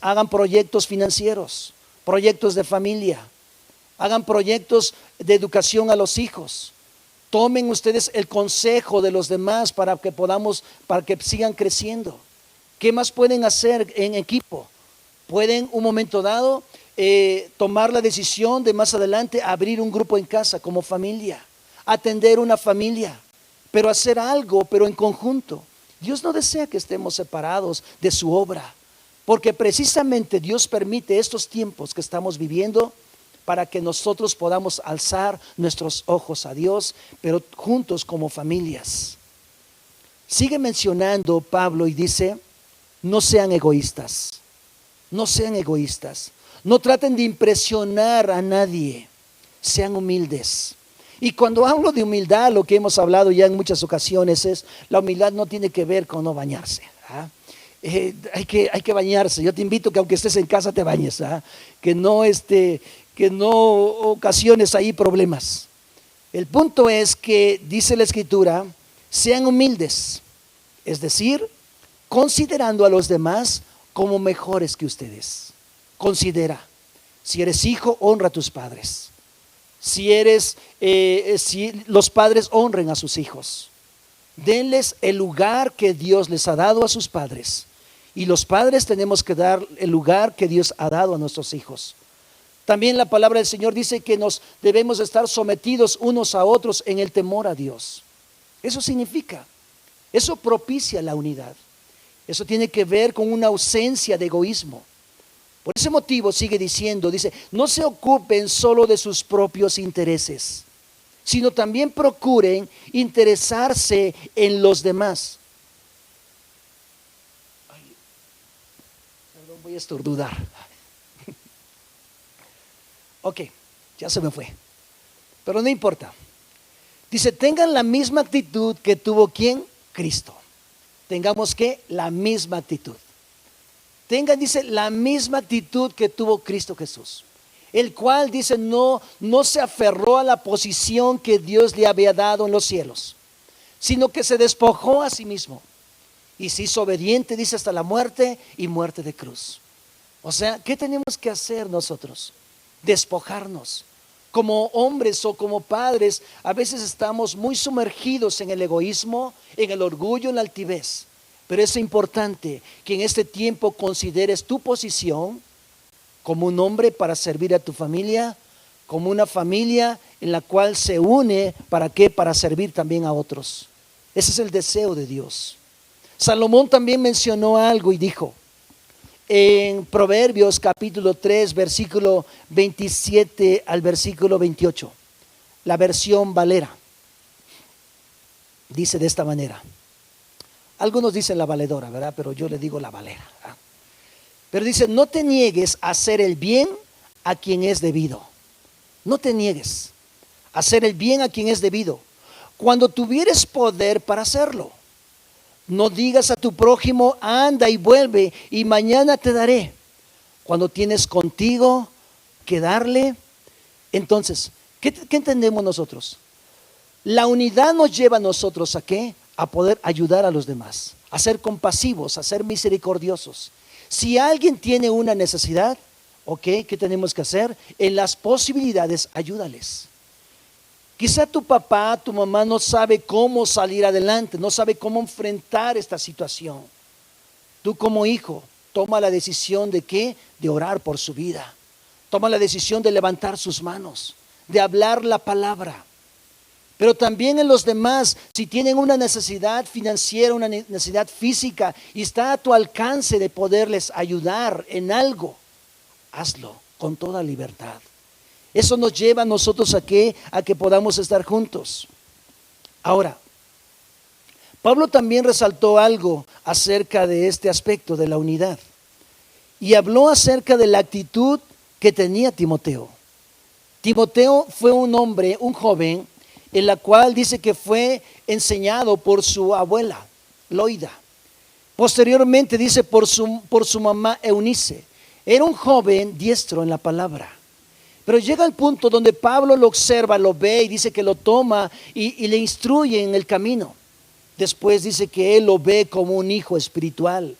Hagan proyectos financieros, proyectos de familia, hagan proyectos de educación a los hijos. Tomen ustedes el consejo de los demás para que sigan creciendo. ¿Qué más pueden hacer en equipo? Pueden un momento dado tomar la decisión de más adelante abrir un grupo en casa como familia, atender una familia, pero hacer algo, pero en conjunto. Dios no desea que estemos separados de su obra, porque precisamente Dios permite estos tiempos que estamos viviendo para que nosotros podamos alzar nuestros ojos a Dios, pero juntos como familias. Sigue mencionando Pablo y dice, no sean egoístas, no sean egoístas, no traten de impresionar a nadie, sean humildes. Y cuando hablo de humildad, lo que hemos hablado ya en muchas ocasiones es, la humildad no tiene que ver con no bañarse. Hay que bañarse. Yo te invito que aunque estés en casa te bañes, que no ocasiones ahí problemas. El punto es que dice la Escritura, sean humildes, es decir, considerando a los demás como mejores que ustedes. Considera, si eres hijo, honra a tus padres. Si los padres honren a sus hijos, denles el lugar que Dios les ha dado a sus padres. Y los padres tenemos que dar el lugar que Dios ha dado a nuestros hijos. También la palabra del Señor dice que nos debemos estar sometidos unos a otros en el temor a Dios. Eso significa, eso propicia la unidad. Eso tiene que ver con una ausencia de egoísmo. Por ese motivo sigue diciendo, dice, no se ocupen solo de sus propios intereses, sino también procuren interesarse en los demás. Ay, perdón, voy a estornudar. Ok, ya se me fue. Pero no importa. Dice, tengan la misma actitud que tuvo ¿quién? Cristo. Tengamos que la misma actitud. Tengan, dice, la misma actitud que tuvo Cristo Jesús. El cual, dice, no se aferró a la posición que Dios le había dado en los cielos, sino que se despojó a sí mismo. Y se hizo obediente, dice, hasta la muerte y muerte de cruz. O sea, ¿qué tenemos que hacer nosotros? Despojarnos. Como hombres o como padres, a veces estamos muy sumergidos en el egoísmo, en el orgullo, en la altivez. Pero es importante que en este tiempo consideres tu posición como un hombre para servir a tu familia, como una familia en la cual se une, ¿para qué? Para servir también a otros. Ese es el deseo de Dios. Salomón también mencionó algo y dijo, en Proverbios capítulo 3, versículo 27 al versículo 28, la versión Valera, dice de esta manera. Algunos dicen la valedora, ¿verdad? Pero yo le digo la Valera, ¿verdad? Pero dice, no te niegues a hacer el bien a quien es debido. No te niegues a hacer el bien a quien es debido, cuando tuvieres poder para hacerlo. No digas a tu prójimo, anda y vuelve y mañana te daré, cuando tienes contigo que darle. Entonces, ¿qué entendemos nosotros? La unidad nos lleva a nosotros ¿a qué? A poder ayudar a los demás, a ser compasivos, a ser misericordiosos. Si alguien tiene una necesidad, ¿ok? ¿Qué tenemos que hacer? En las posibilidades, ayúdales. Quizá tu papá, tu mamá no sabe cómo salir adelante, no sabe cómo enfrentar esta situación. Tú como hijo, toma la decisión de ¿qué? De orar por su vida. Toma la decisión de levantar sus manos, de hablar la palabra. Pero también en los demás, si tienen una necesidad financiera, una necesidad física y está a tu alcance de poderles ayudar en algo, hazlo con toda libertad. Eso nos lleva a nosotros ¿a qué? A que podamos estar juntos. Ahora, Pablo también resaltó algo acerca de este aspecto de la unidad. Y habló acerca de la actitud que tenía Timoteo. Timoteo fue un hombre, un joven, en la cual dice que fue enseñado por su abuela, Loida. Posteriormente dice por su mamá Eunice. Era un joven diestro en la palabra. Pero llega al punto donde Pablo lo observa, lo ve y dice que lo toma y le instruye en el camino. Después dice que él lo ve como un hijo espiritual.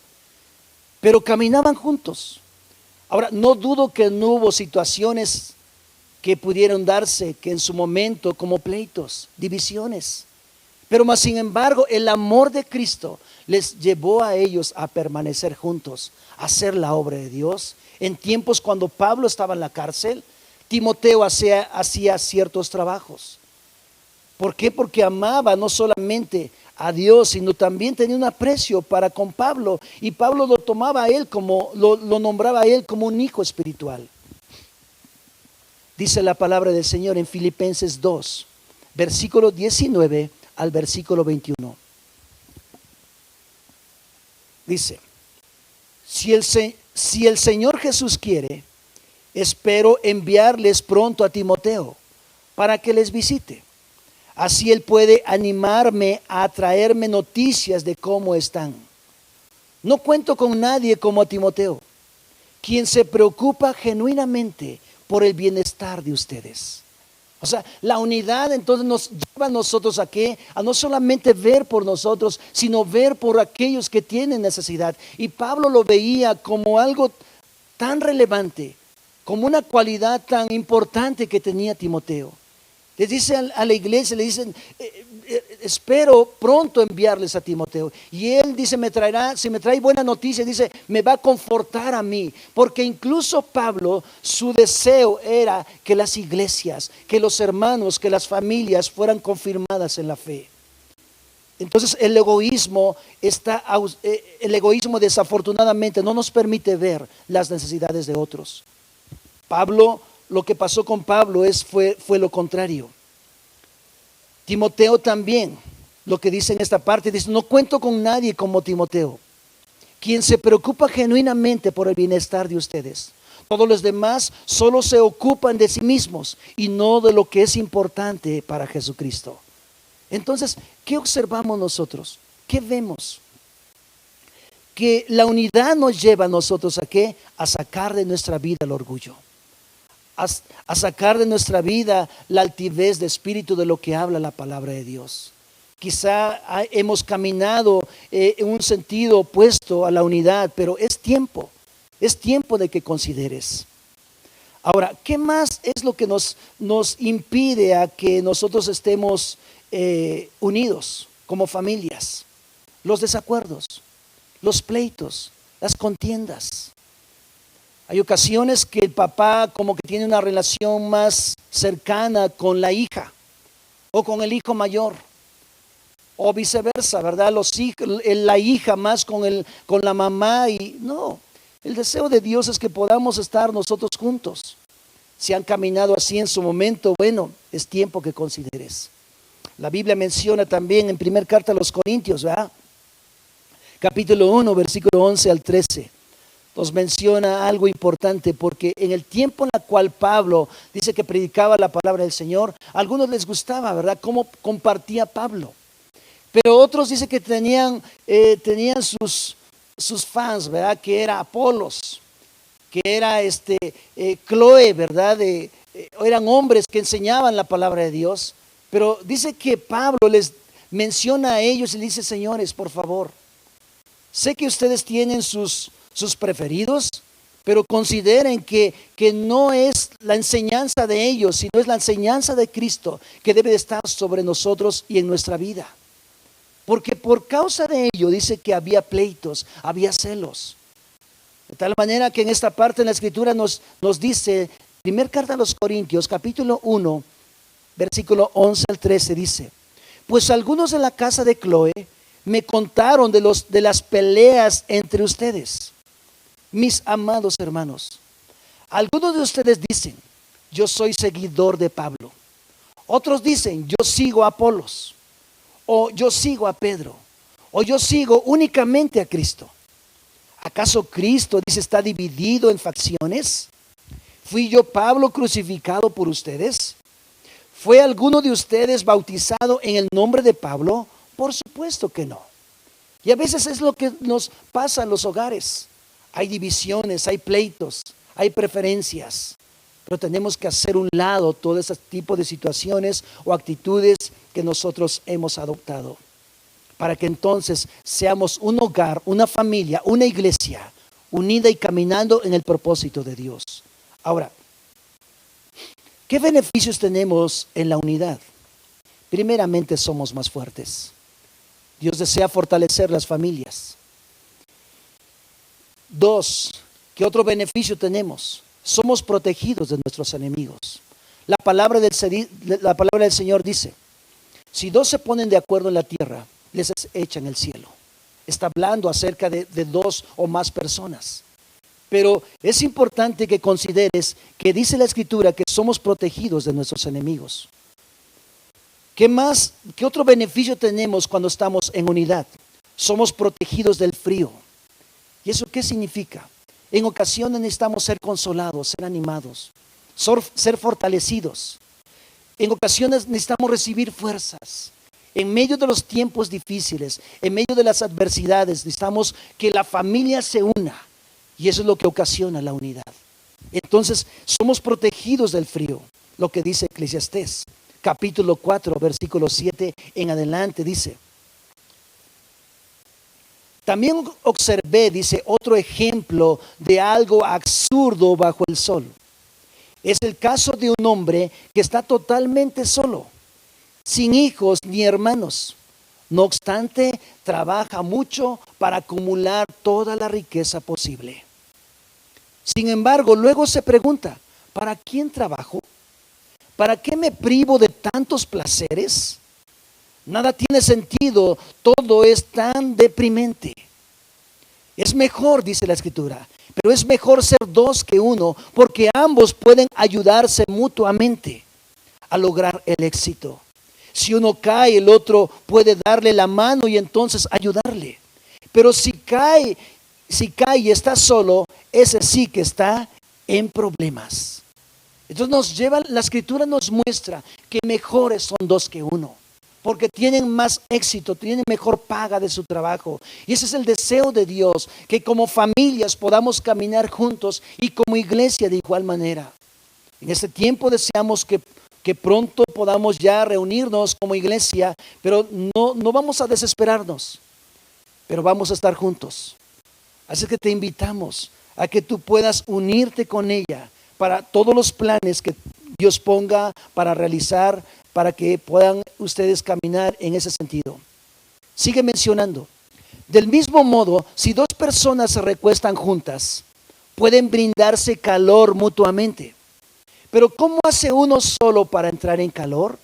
Pero caminaban juntos. Ahora, no dudo que no hubo situaciones que pudieron darse, que en su momento como pleitos, divisiones. Pero más sin embargo, el amor de Cristo les llevó a ellos a permanecer juntos, a hacer la obra de Dios. En tiempos cuando Pablo estaba en la cárcel, Timoteo hacía ciertos trabajos. ¿Por qué? Porque amaba no solamente a Dios, sino también tenía un aprecio para con Pablo. Y Pablo lo tomaba a él como, lo nombraba a él como un hijo espiritual. Dice la palabra del Señor en Filipenses 2, versículo 19 al versículo 21. Dice, si el Señor Jesús quiere, espero enviarles pronto a Timoteo para que les visite. Así él puede animarme a traerme noticias de cómo están. No cuento con nadie como a Timoteo, quien se preocupa genuinamente por el bienestar de ustedes. O sea, la unidad entonces nos lleva a nosotros ¿a qué? A no solamente ver por nosotros, sino ver por aquellos que tienen necesidad. Y Pablo lo veía como algo tan relevante, como una cualidad tan importante que tenía Timoteo. Les dice a la iglesia, le dicen, espero pronto enviarles a Timoteo. Y él dice, si me trae buena noticia, dice, me va a confortar a mí. Porque incluso Pablo, su deseo era que las iglesias, que los hermanos, que las familias fueran confirmadas en la fe. Entonces el egoísmo desafortunadamente no nos permite ver las necesidades de otros. Lo que pasó con Pablo fue lo contrario. Timoteo también, lo que dice en esta parte, dice, no cuento con nadie como Timoteo, quien se preocupa genuinamente por el bienestar de ustedes. Todos los demás solo se ocupan de sí mismos y no de lo que es importante para Jesucristo. Entonces, ¿qué observamos nosotros? ¿Qué vemos? Que la unidad nos lleva a nosotros ¿a qué? A sacar de nuestra vida el orgullo. A sacar de nuestra vida la altivez de espíritu de lo que habla la palabra de Dios. Quizá hemos caminado en un sentido opuesto a la unidad, pero es tiempo de que consideres. Ahora, ¿qué más es lo que nos impide a que nosotros estemos unidos como familias? Los desacuerdos, los pleitos, las contiendas. Hay ocasiones que el papá como que tiene una relación más cercana con la hija o con el hijo mayor, o viceversa, ¿verdad? La hija más con la mamá, y no, el deseo de Dios es que podamos estar nosotros juntos. Si han caminado así en su momento, bueno, es tiempo que consideres. La Biblia menciona también en primera carta a los Corintios, ¿verdad? Capítulo 1, versículo 11 al 13. Nos menciona algo importante, porque en el tiempo en el cual Pablo dice que predicaba la palabra del Señor, a algunos les gustaba, ¿verdad?, cómo compartía Pablo. Pero otros dice que tenían sus fans, ¿verdad?, que era Apolos, que era Chloe, ¿verdad? Eran hombres que enseñaban la palabra de Dios. Pero dice que Pablo les menciona a ellos y dice, señores, por favor, sé que ustedes tienen sus preferidos, pero consideren que no es la enseñanza de ellos, sino es la enseñanza de Cristo que debe de estar sobre nosotros y en nuestra vida. Porque por causa de ello dice que había pleitos, había celos. De tal manera que en esta parte de la Escritura nos dice, primera carta a los Corintios, capítulo 1, versículo 11 al 13, dice, pues algunos de la casa de Chloe me contaron de las peleas entre ustedes. Mis amados hermanos, algunos de ustedes dicen, yo soy seguidor de Pablo. Otros dicen, yo sigo a Apolos, o yo sigo a Pedro, o yo sigo únicamente a Cristo. ¿Acaso Cristo, dice, está dividido en facciones? ¿Fui yo, Pablo, crucificado por ustedes? ¿Fue alguno de ustedes bautizado en el nombre de Pablo? Por supuesto que no. Y a veces es lo que nos pasa en los hogares. Hay divisiones, hay pleitos, hay preferencias, pero tenemos que hacer un lado todo ese tipo de situaciones o actitudes que nosotros hemos adoptado, para que entonces seamos un hogar, una familia, una iglesia unida y caminando en el propósito de Dios. Ahora, ¿qué beneficios tenemos en la unidad? Primeramente, somos más fuertes. Dios desea fortalecer las familias. 2, ¿qué otro beneficio tenemos? Somos protegidos de nuestros enemigos. La palabra del Señor dice, si 2 se ponen de acuerdo en la tierra, les es hecha en el cielo. Está hablando acerca de 2 o más personas. Pero es importante que consideres que dice la Escritura que somos protegidos de nuestros enemigos. ¿Qué más? ¿Qué otro beneficio tenemos cuando estamos en unidad? Somos protegidos del frío. ¿Y eso qué significa? En ocasiones necesitamos ser consolados, ser animados, ser fortalecidos. En ocasiones necesitamos recibir fuerzas. En medio de los tiempos difíciles, en medio de las adversidades, necesitamos que la familia se una. Y eso es lo que ocasiona la unidad. Entonces, somos protegidos del frío. Lo que dice Eclesiastés, capítulo 4, versículo 7 en adelante, dice. También observé, dice, otro ejemplo de algo absurdo bajo el sol. Es el caso de un hombre que está totalmente solo, sin hijos ni hermanos. No obstante, trabaja mucho para acumular toda la riqueza posible. Sin embargo, luego se pregunta, ¿para quién trabajo? ¿Para qué me privo de tantos placeres? Nada tiene sentido, todo es tan deprimente. Es mejor, dice la Escritura, pero es mejor ser dos que uno, porque ambos pueden ayudarse mutuamente a lograr el éxito. Si uno cae, el otro puede darle la mano y entonces ayudarle. Pero si cae y está solo, ese sí que está en problemas. Entonces la Escritura nos muestra que mejores son dos que uno, porque tienen más éxito, tienen mejor paga de su trabajo. Y ese es el deseo de Dios, que como familias podamos caminar juntos y como iglesia de igual manera. En este tiempo deseamos que pronto podamos ya reunirnos como iglesia, pero no vamos a desesperarnos, pero vamos a estar juntos. Así que te invitamos a que tú puedas unirte con ella para todos los planes que Dios ponga para realizar, para que puedan ustedes caminar en ese sentido. Sigue mencionando. Del mismo modo, si dos personas se recuestan juntas, pueden brindarse calor mutuamente. Pero ¿cómo hace uno solo para entrar en calor?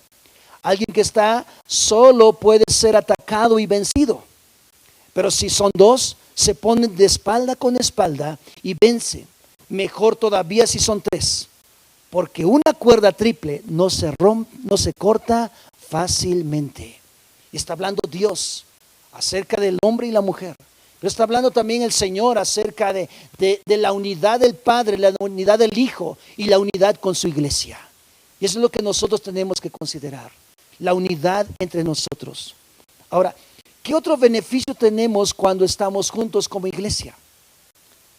Alguien que está solo puede ser atacado y vencido. Pero si son dos, se ponen de espalda con espalda y vencen. Mejor todavía si son tres, porque una cuerda triple no se rompe, no se corta fácilmente. Y está hablando Dios acerca del hombre y la mujer. Pero está hablando también el Señor acerca de la unidad del Padre, la unidad del Hijo y la unidad con su iglesia. Y eso es lo que nosotros tenemos que considerar, la unidad entre nosotros. Ahora, ¿qué otro beneficio tenemos cuando estamos juntos como iglesia?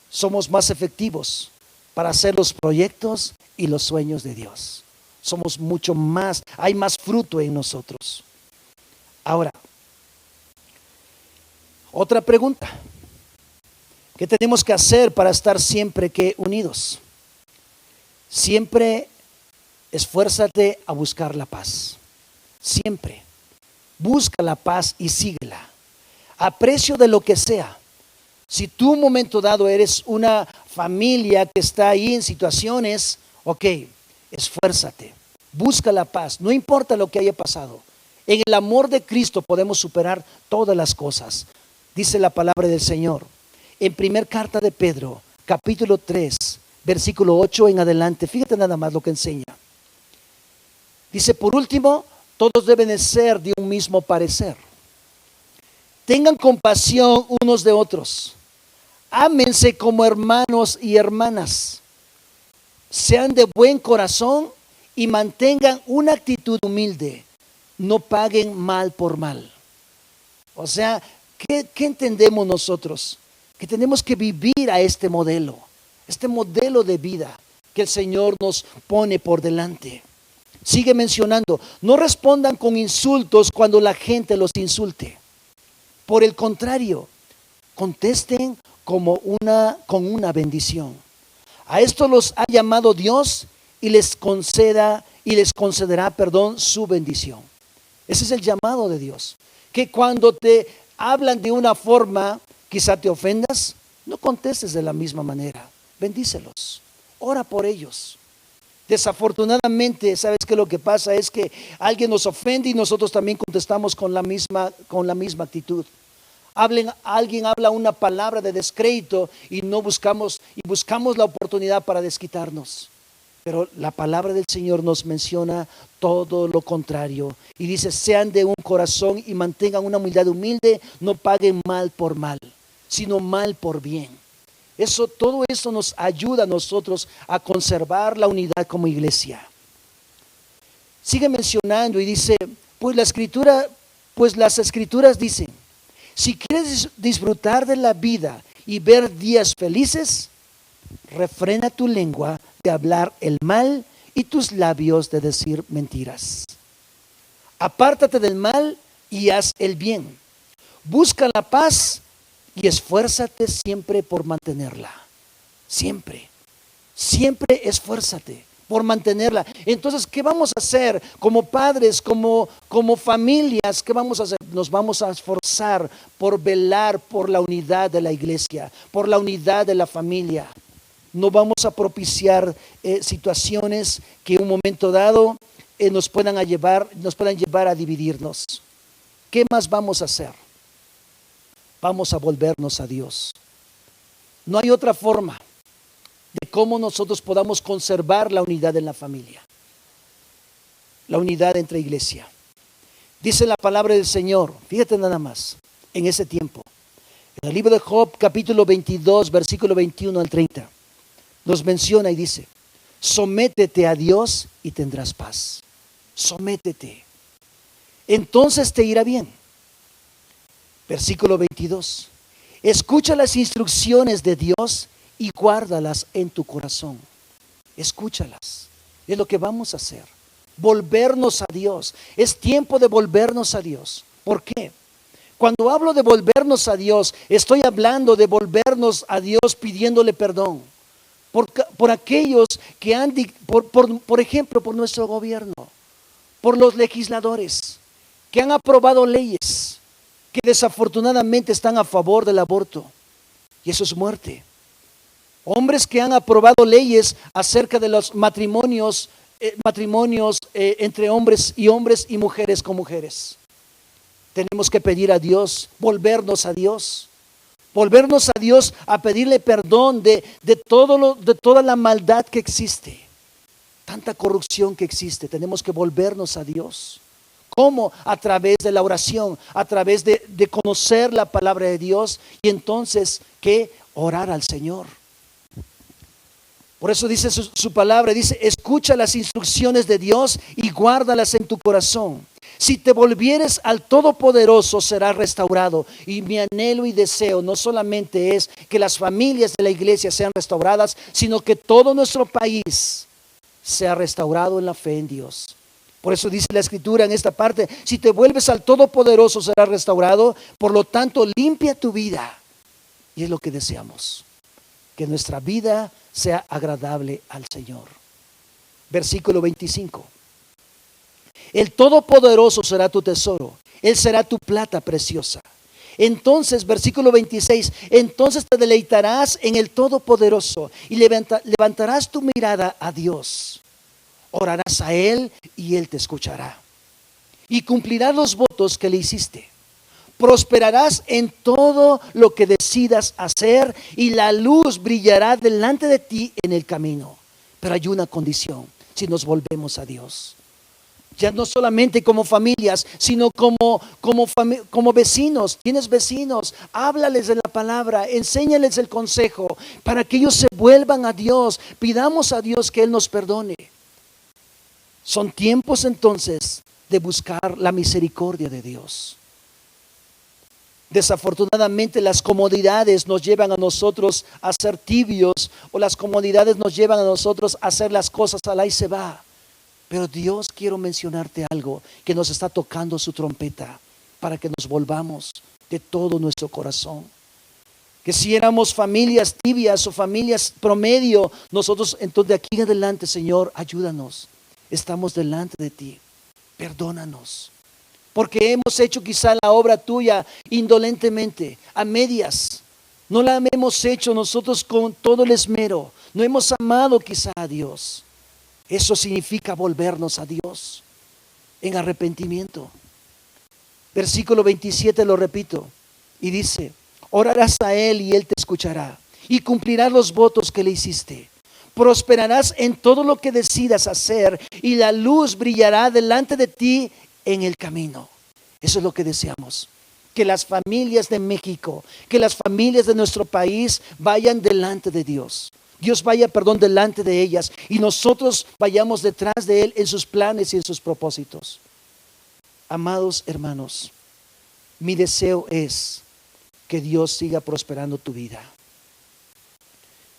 Somos más efectivos para hacer los proyectos y los sueños de Dios. Somos mucho más, hay más fruto en nosotros. Ahora, otra pregunta. ¿Qué tenemos que hacer para estar siempre unidos? Siempre esfuérzate a buscar la paz. Siempre. Busca la paz y síguela. A precio de lo que sea. Si tú un momento dado eres una familia que está ahí en situaciones, ok, esfuérzate, busca la paz, no importa lo que haya pasado. En el amor de Cristo podemos superar todas las cosas. Dice la palabra del Señor. En primer carta de Pedro, capítulo 3, versículo 8 en adelante, fíjate nada más lo que enseña. Dice, por último, todos deben de ser de un mismo parecer. Tengan compasión unos de otros. Ámense como hermanos y hermanas. Sean de buen corazón y mantengan una actitud humilde. No paguen mal por mal. O sea, ¿qué entendemos nosotros? Que tenemos que vivir a este modelo de vida que el Señor nos pone por delante. Sigue mencionando, no respondan con insultos cuando la gente los insulte. Por el contrario, contesten con una bendición. A esto los ha llamado Dios y les concederá, su bendición. Ese es el llamado de Dios. Que cuando te hablan de una forma, quizá te ofendas, no contestes de la misma manera. Bendícelos. Ora por ellos. Desafortunadamente, ¿sabes qué? Lo que pasa es que alguien nos ofende y nosotros también contestamos con la misma actitud. Alguien habla una palabra de descrédito y buscamos la oportunidad para desquitarnos. Pero la palabra del Señor nos menciona todo lo contrario. Y dice, sean de un corazón y mantengan una humildad humilde, no paguen mal por mal, sino mal por bien. Todo eso nos ayuda a nosotros a conservar la unidad como iglesia. Sigue mencionando y dice, pues las escrituras dicen, si quieres disfrutar de la vida y ver días felices, refrena tu lengua de hablar el mal y tus labios de decir mentiras. Apártate del mal y haz el bien. Busca la paz y esfuérzate siempre por mantenerla. Siempre esfuérzate. por mantenerla. Entonces, ¿qué vamos a hacer como padres, como familias? ¿Qué vamos a hacer? Nos vamos a esforzar por velar por la unidad de la iglesia, por la unidad de la familia. No vamos a propiciar situaciones que en un momento dado nos puedan llevar a dividirnos. ¿Qué más vamos a hacer? Vamos a volvernos a Dios. No hay otra forma de cómo nosotros podamos conservar la unidad en la familia, la unidad entre iglesia. Dice la palabra del Señor, fíjate nada más, en ese tiempo, en el libro de Job, capítulo 22, versículo 21 al 30, nos menciona y dice: sométete a Dios y tendrás paz. Sométete, entonces te irá bien. Versículo 22, escucha las instrucciones de Dios y guárdalas en tu corazón. Escúchalas, es lo que vamos a hacer. Volvernos a Dios, es tiempo de volvernos a Dios. ¿Por qué? Cuando hablo de volvernos a Dios, estoy hablando de volvernos a Dios pidiéndole perdón por aquellos que han, por ejemplo, por nuestro gobierno, por los legisladores que han aprobado leyes que desafortunadamente están a favor del aborto, y eso es muerte. Hombres que han aprobado leyes acerca de los matrimonios entre hombres y mujeres con mujeres. Tenemos que pedir a Dios, volvernos a Dios a pedirle perdón de toda la maldad que existe, tanta corrupción que existe. Tenemos que volvernos a Dios. ¿Cómo? A través de la oración, a través de conocer la palabra de Dios, y entonces que orar al Señor. Por eso dice su palabra, dice: escucha las instrucciones de Dios y guárdalas en tu corazón. Si te volvieres al Todopoderoso, serás restaurado. Y mi anhelo y deseo no solamente es que las familias de la iglesia sean restauradas, sino que todo nuestro país sea restaurado en la fe en Dios. Por eso dice la Escritura en esta parte: si te vuelves al Todopoderoso, serás restaurado. Por lo tanto, limpia tu vida. Y es lo que deseamos, que nuestra vida sea agradable al Señor. Versículo 25. El Todopoderoso será tu tesoro, Él será tu plata preciosa. Entonces, versículo 26, entonces te deleitarás en el Todopoderoso y levantarás tu mirada a Dios. Orarás a Él y Él te escuchará. Y cumplirás los votos que le hiciste. Prosperarás en todo lo que decidas hacer y la luz brillará delante de ti en el camino. Pero hay una condición: si nos volvemos a Dios. Ya no solamente como familias, sino como vecinos. Tienes vecinos, háblales de la palabra, enséñales el consejo para que ellos se vuelvan a Dios. Pidamos a Dios que Él nos perdone. Son tiempos entonces de buscar la misericordia de Dios. Desafortunadamente las comodidades nos llevan a nosotros a ser tibios, o las comodidades nos llevan a nosotros a hacer las cosas al ahí se va. Pero Dios, quiero mencionarte algo, que nos está tocando su trompeta para que nos volvamos de todo nuestro corazón. Que si éramos familias tibias o familias promedio, nosotros entonces de aquí en adelante, Señor, ayúdanos. Estamos delante de ti, perdónanos. Porque hemos hecho quizá la obra tuya indolentemente, a medias. No la hemos hecho nosotros con todo el esmero. No hemos amado quizá a Dios. Eso significa volvernos a Dios en arrepentimiento. Versículo 27 lo repito y dice: orarás a Él y Él te escuchará y cumplirás los votos que le hiciste. Prosperarás en todo lo que decidas hacer y la luz brillará delante de ti en el camino. Eso es lo que deseamos, que las familias de México, que las familias de nuestro país vayan delante de Dios. Dios vaya, delante de ellas y nosotros vayamos detrás de Él en sus planes y en sus propósitos. Amados hermanos, mi deseo es que Dios siga prosperando tu vida.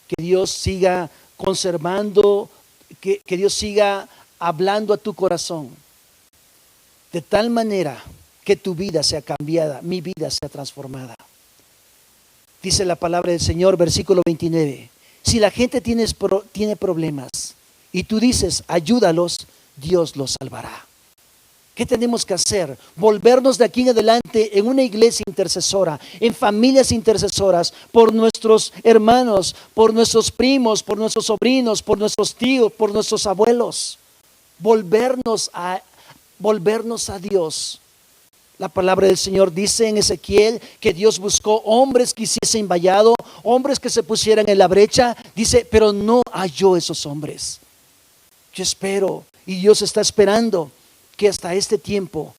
Que Dios siga conservando, que Dios siga hablando a tu corazón. De tal manera que tu vida sea cambiada, mi vida sea transformada. Dice la palabra del Señor, versículo 29. Si la gente tiene problemas, y tú dices, ayúdalos, Dios los salvará. ¿Qué tenemos que hacer? Volvernos de aquí en adelante en una iglesia intercesora, en familias intercesoras, por nuestros hermanos, por nuestros primos, por nuestros sobrinos, por nuestros tíos, por nuestros abuelos. Volvernos a Dios. La palabra del Señor dice en Ezequiel que Dios buscó hombres que hiciesen vallado, hombres que se pusieran en la brecha. Dice, pero no halló esos hombres. Yo espero, y Dios está esperando, que hasta este tiempo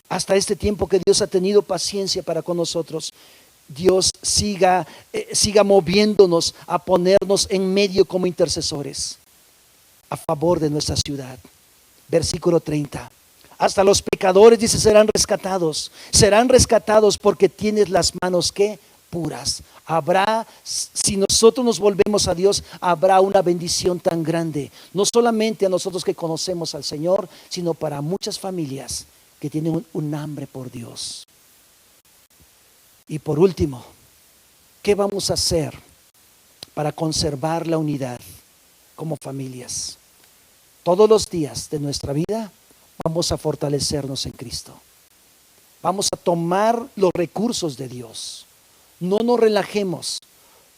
que Dios ha tenido paciencia para con nosotros, Dios siga moviéndonos a ponernos en medio como intercesores a favor de nuestra ciudad. Versículo 30. Hasta los pecadores, dice, serán rescatados porque tienes las manos que puras. Si nosotros nos volvemos a Dios, habrá una bendición tan grande, no solamente a nosotros que conocemos al Señor, sino para muchas familias que tienen un hambre por Dios. Y por último, ¿qué vamos a hacer para conservar la unidad como familias? Todos los días de nuestra vida vamos a fortalecernos en Cristo. Vamos a tomar los recursos de Dios. No nos relajemos.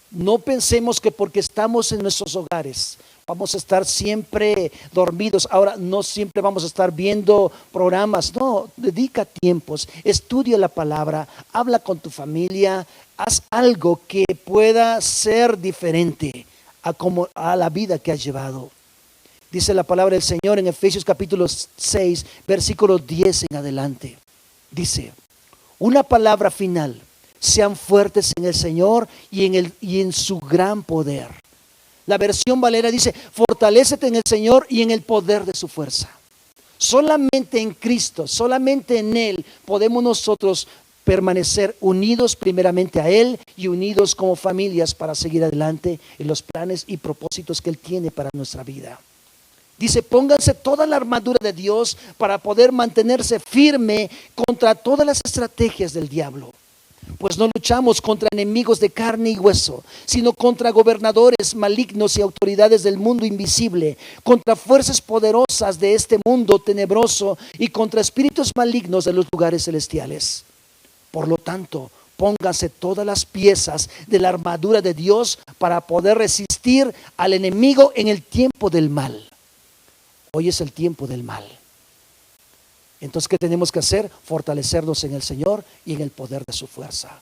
No pensemos que porque estamos en nuestros hogares vamos a estar siempre dormidos. Ahora, no siempre vamos a estar viendo programas. No, dedica tiempos, estudia la palabra, habla con tu familia, haz algo que pueda ser diferente a la vida que has llevado. Dice la palabra del Señor en Efesios capítulo 6, versículo 10 en adelante. Dice, una palabra final: sean fuertes en el Señor y en su gran poder. La versión Valera dice, fortalécete en el Señor y en el poder de su fuerza. Solamente en Cristo, solamente en Él podemos nosotros permanecer unidos primeramente a Él y unidos como familias para seguir adelante en los planes y propósitos que Él tiene para nuestra vida. Dice, pónganse toda la armadura de Dios para poder mantenerse firme contra todas las estrategias del diablo. Pues no luchamos contra enemigos de carne y hueso, sino contra gobernadores malignos y autoridades del mundo invisible, contra fuerzas poderosas de este mundo tenebroso y contra espíritus malignos de los lugares celestiales. Por lo tanto, pónganse todas las piezas de la armadura de Dios para poder resistir al enemigo en el tiempo del mal. Hoy es el tiempo del mal. Entonces, ¿qué tenemos que hacer? Fortalecernos en el Señor y en el poder de su fuerza.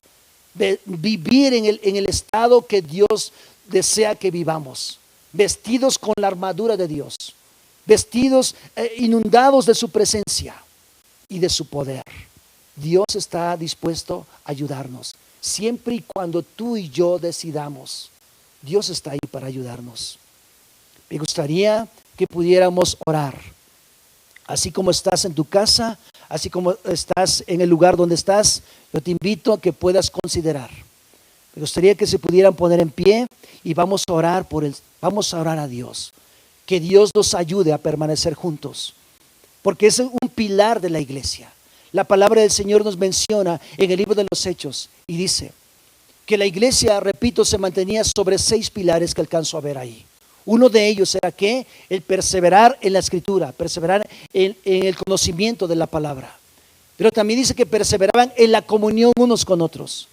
Vivir en el estado que Dios desea que vivamos. Vestidos con la armadura de Dios. Vestidos, inundados de su presencia y de su poder. Dios está dispuesto a ayudarnos. Siempre y cuando tú y yo decidamos, Dios está ahí para ayudarnos. Me gustaría que pudiéramos orar. Así como estás en tu casa, así como estás en el lugar donde estás, yo te invito a que puedas considerar. Me gustaría que se pudieran poner en pie y vamos a orar a Dios. Que Dios nos ayude a permanecer juntos, porque es un pilar de la iglesia. La palabra del Señor nos menciona en el libro de los Hechos y dice que la iglesia, repito, se mantenía sobre 6 pilares que alcanzo a ver ahí. Uno de ellos era que el perseverar en la escritura, perseverar en el conocimiento de la palabra. Pero también dice que perseveraban en la comunión unos con otros.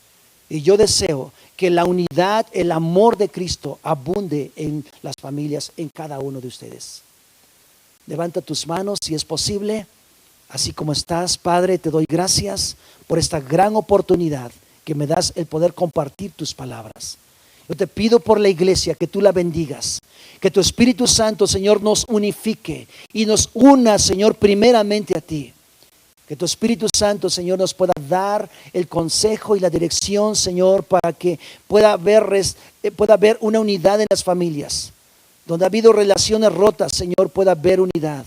Y yo deseo que la unidad, el amor de Cristo abunde en las familias, en cada uno de ustedes. Levanta tus manos si es posible. Así como estás, Padre, te doy gracias por esta gran oportunidad que me das el poder compartir tus palabras. Yo te pido por la iglesia que tú la bendigas, que tu Espíritu Santo, Señor, nos unifique y nos una, Señor, primeramente a ti. Que tu Espíritu Santo, Señor, nos pueda dar el consejo y la dirección, Señor, para que pueda haber una unidad en las familias. Donde ha habido relaciones rotas, Señor, pueda haber unidad.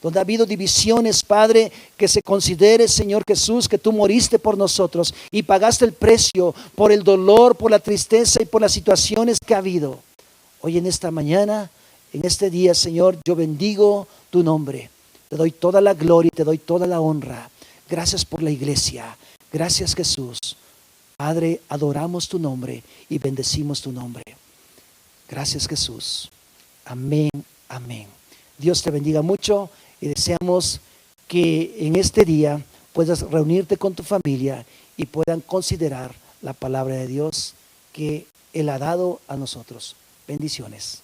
Donde ha habido divisiones, Padre, que se considere, Señor Jesús, que tú moriste por nosotros y pagaste el precio por el dolor, por la tristeza y por las situaciones que ha habido. Hoy en esta mañana, en este día, Señor, yo bendigo tu nombre. Te doy toda la gloria y te doy toda la honra. Gracias por la iglesia. Gracias, Jesús. Padre, adoramos tu nombre y bendecimos tu nombre. Gracias, Jesús. Amén. Amén. Dios te bendiga mucho y deseamos que en este día puedas reunirte con tu familia y puedan considerar la palabra de Dios que Él ha dado a nosotros. Bendiciones.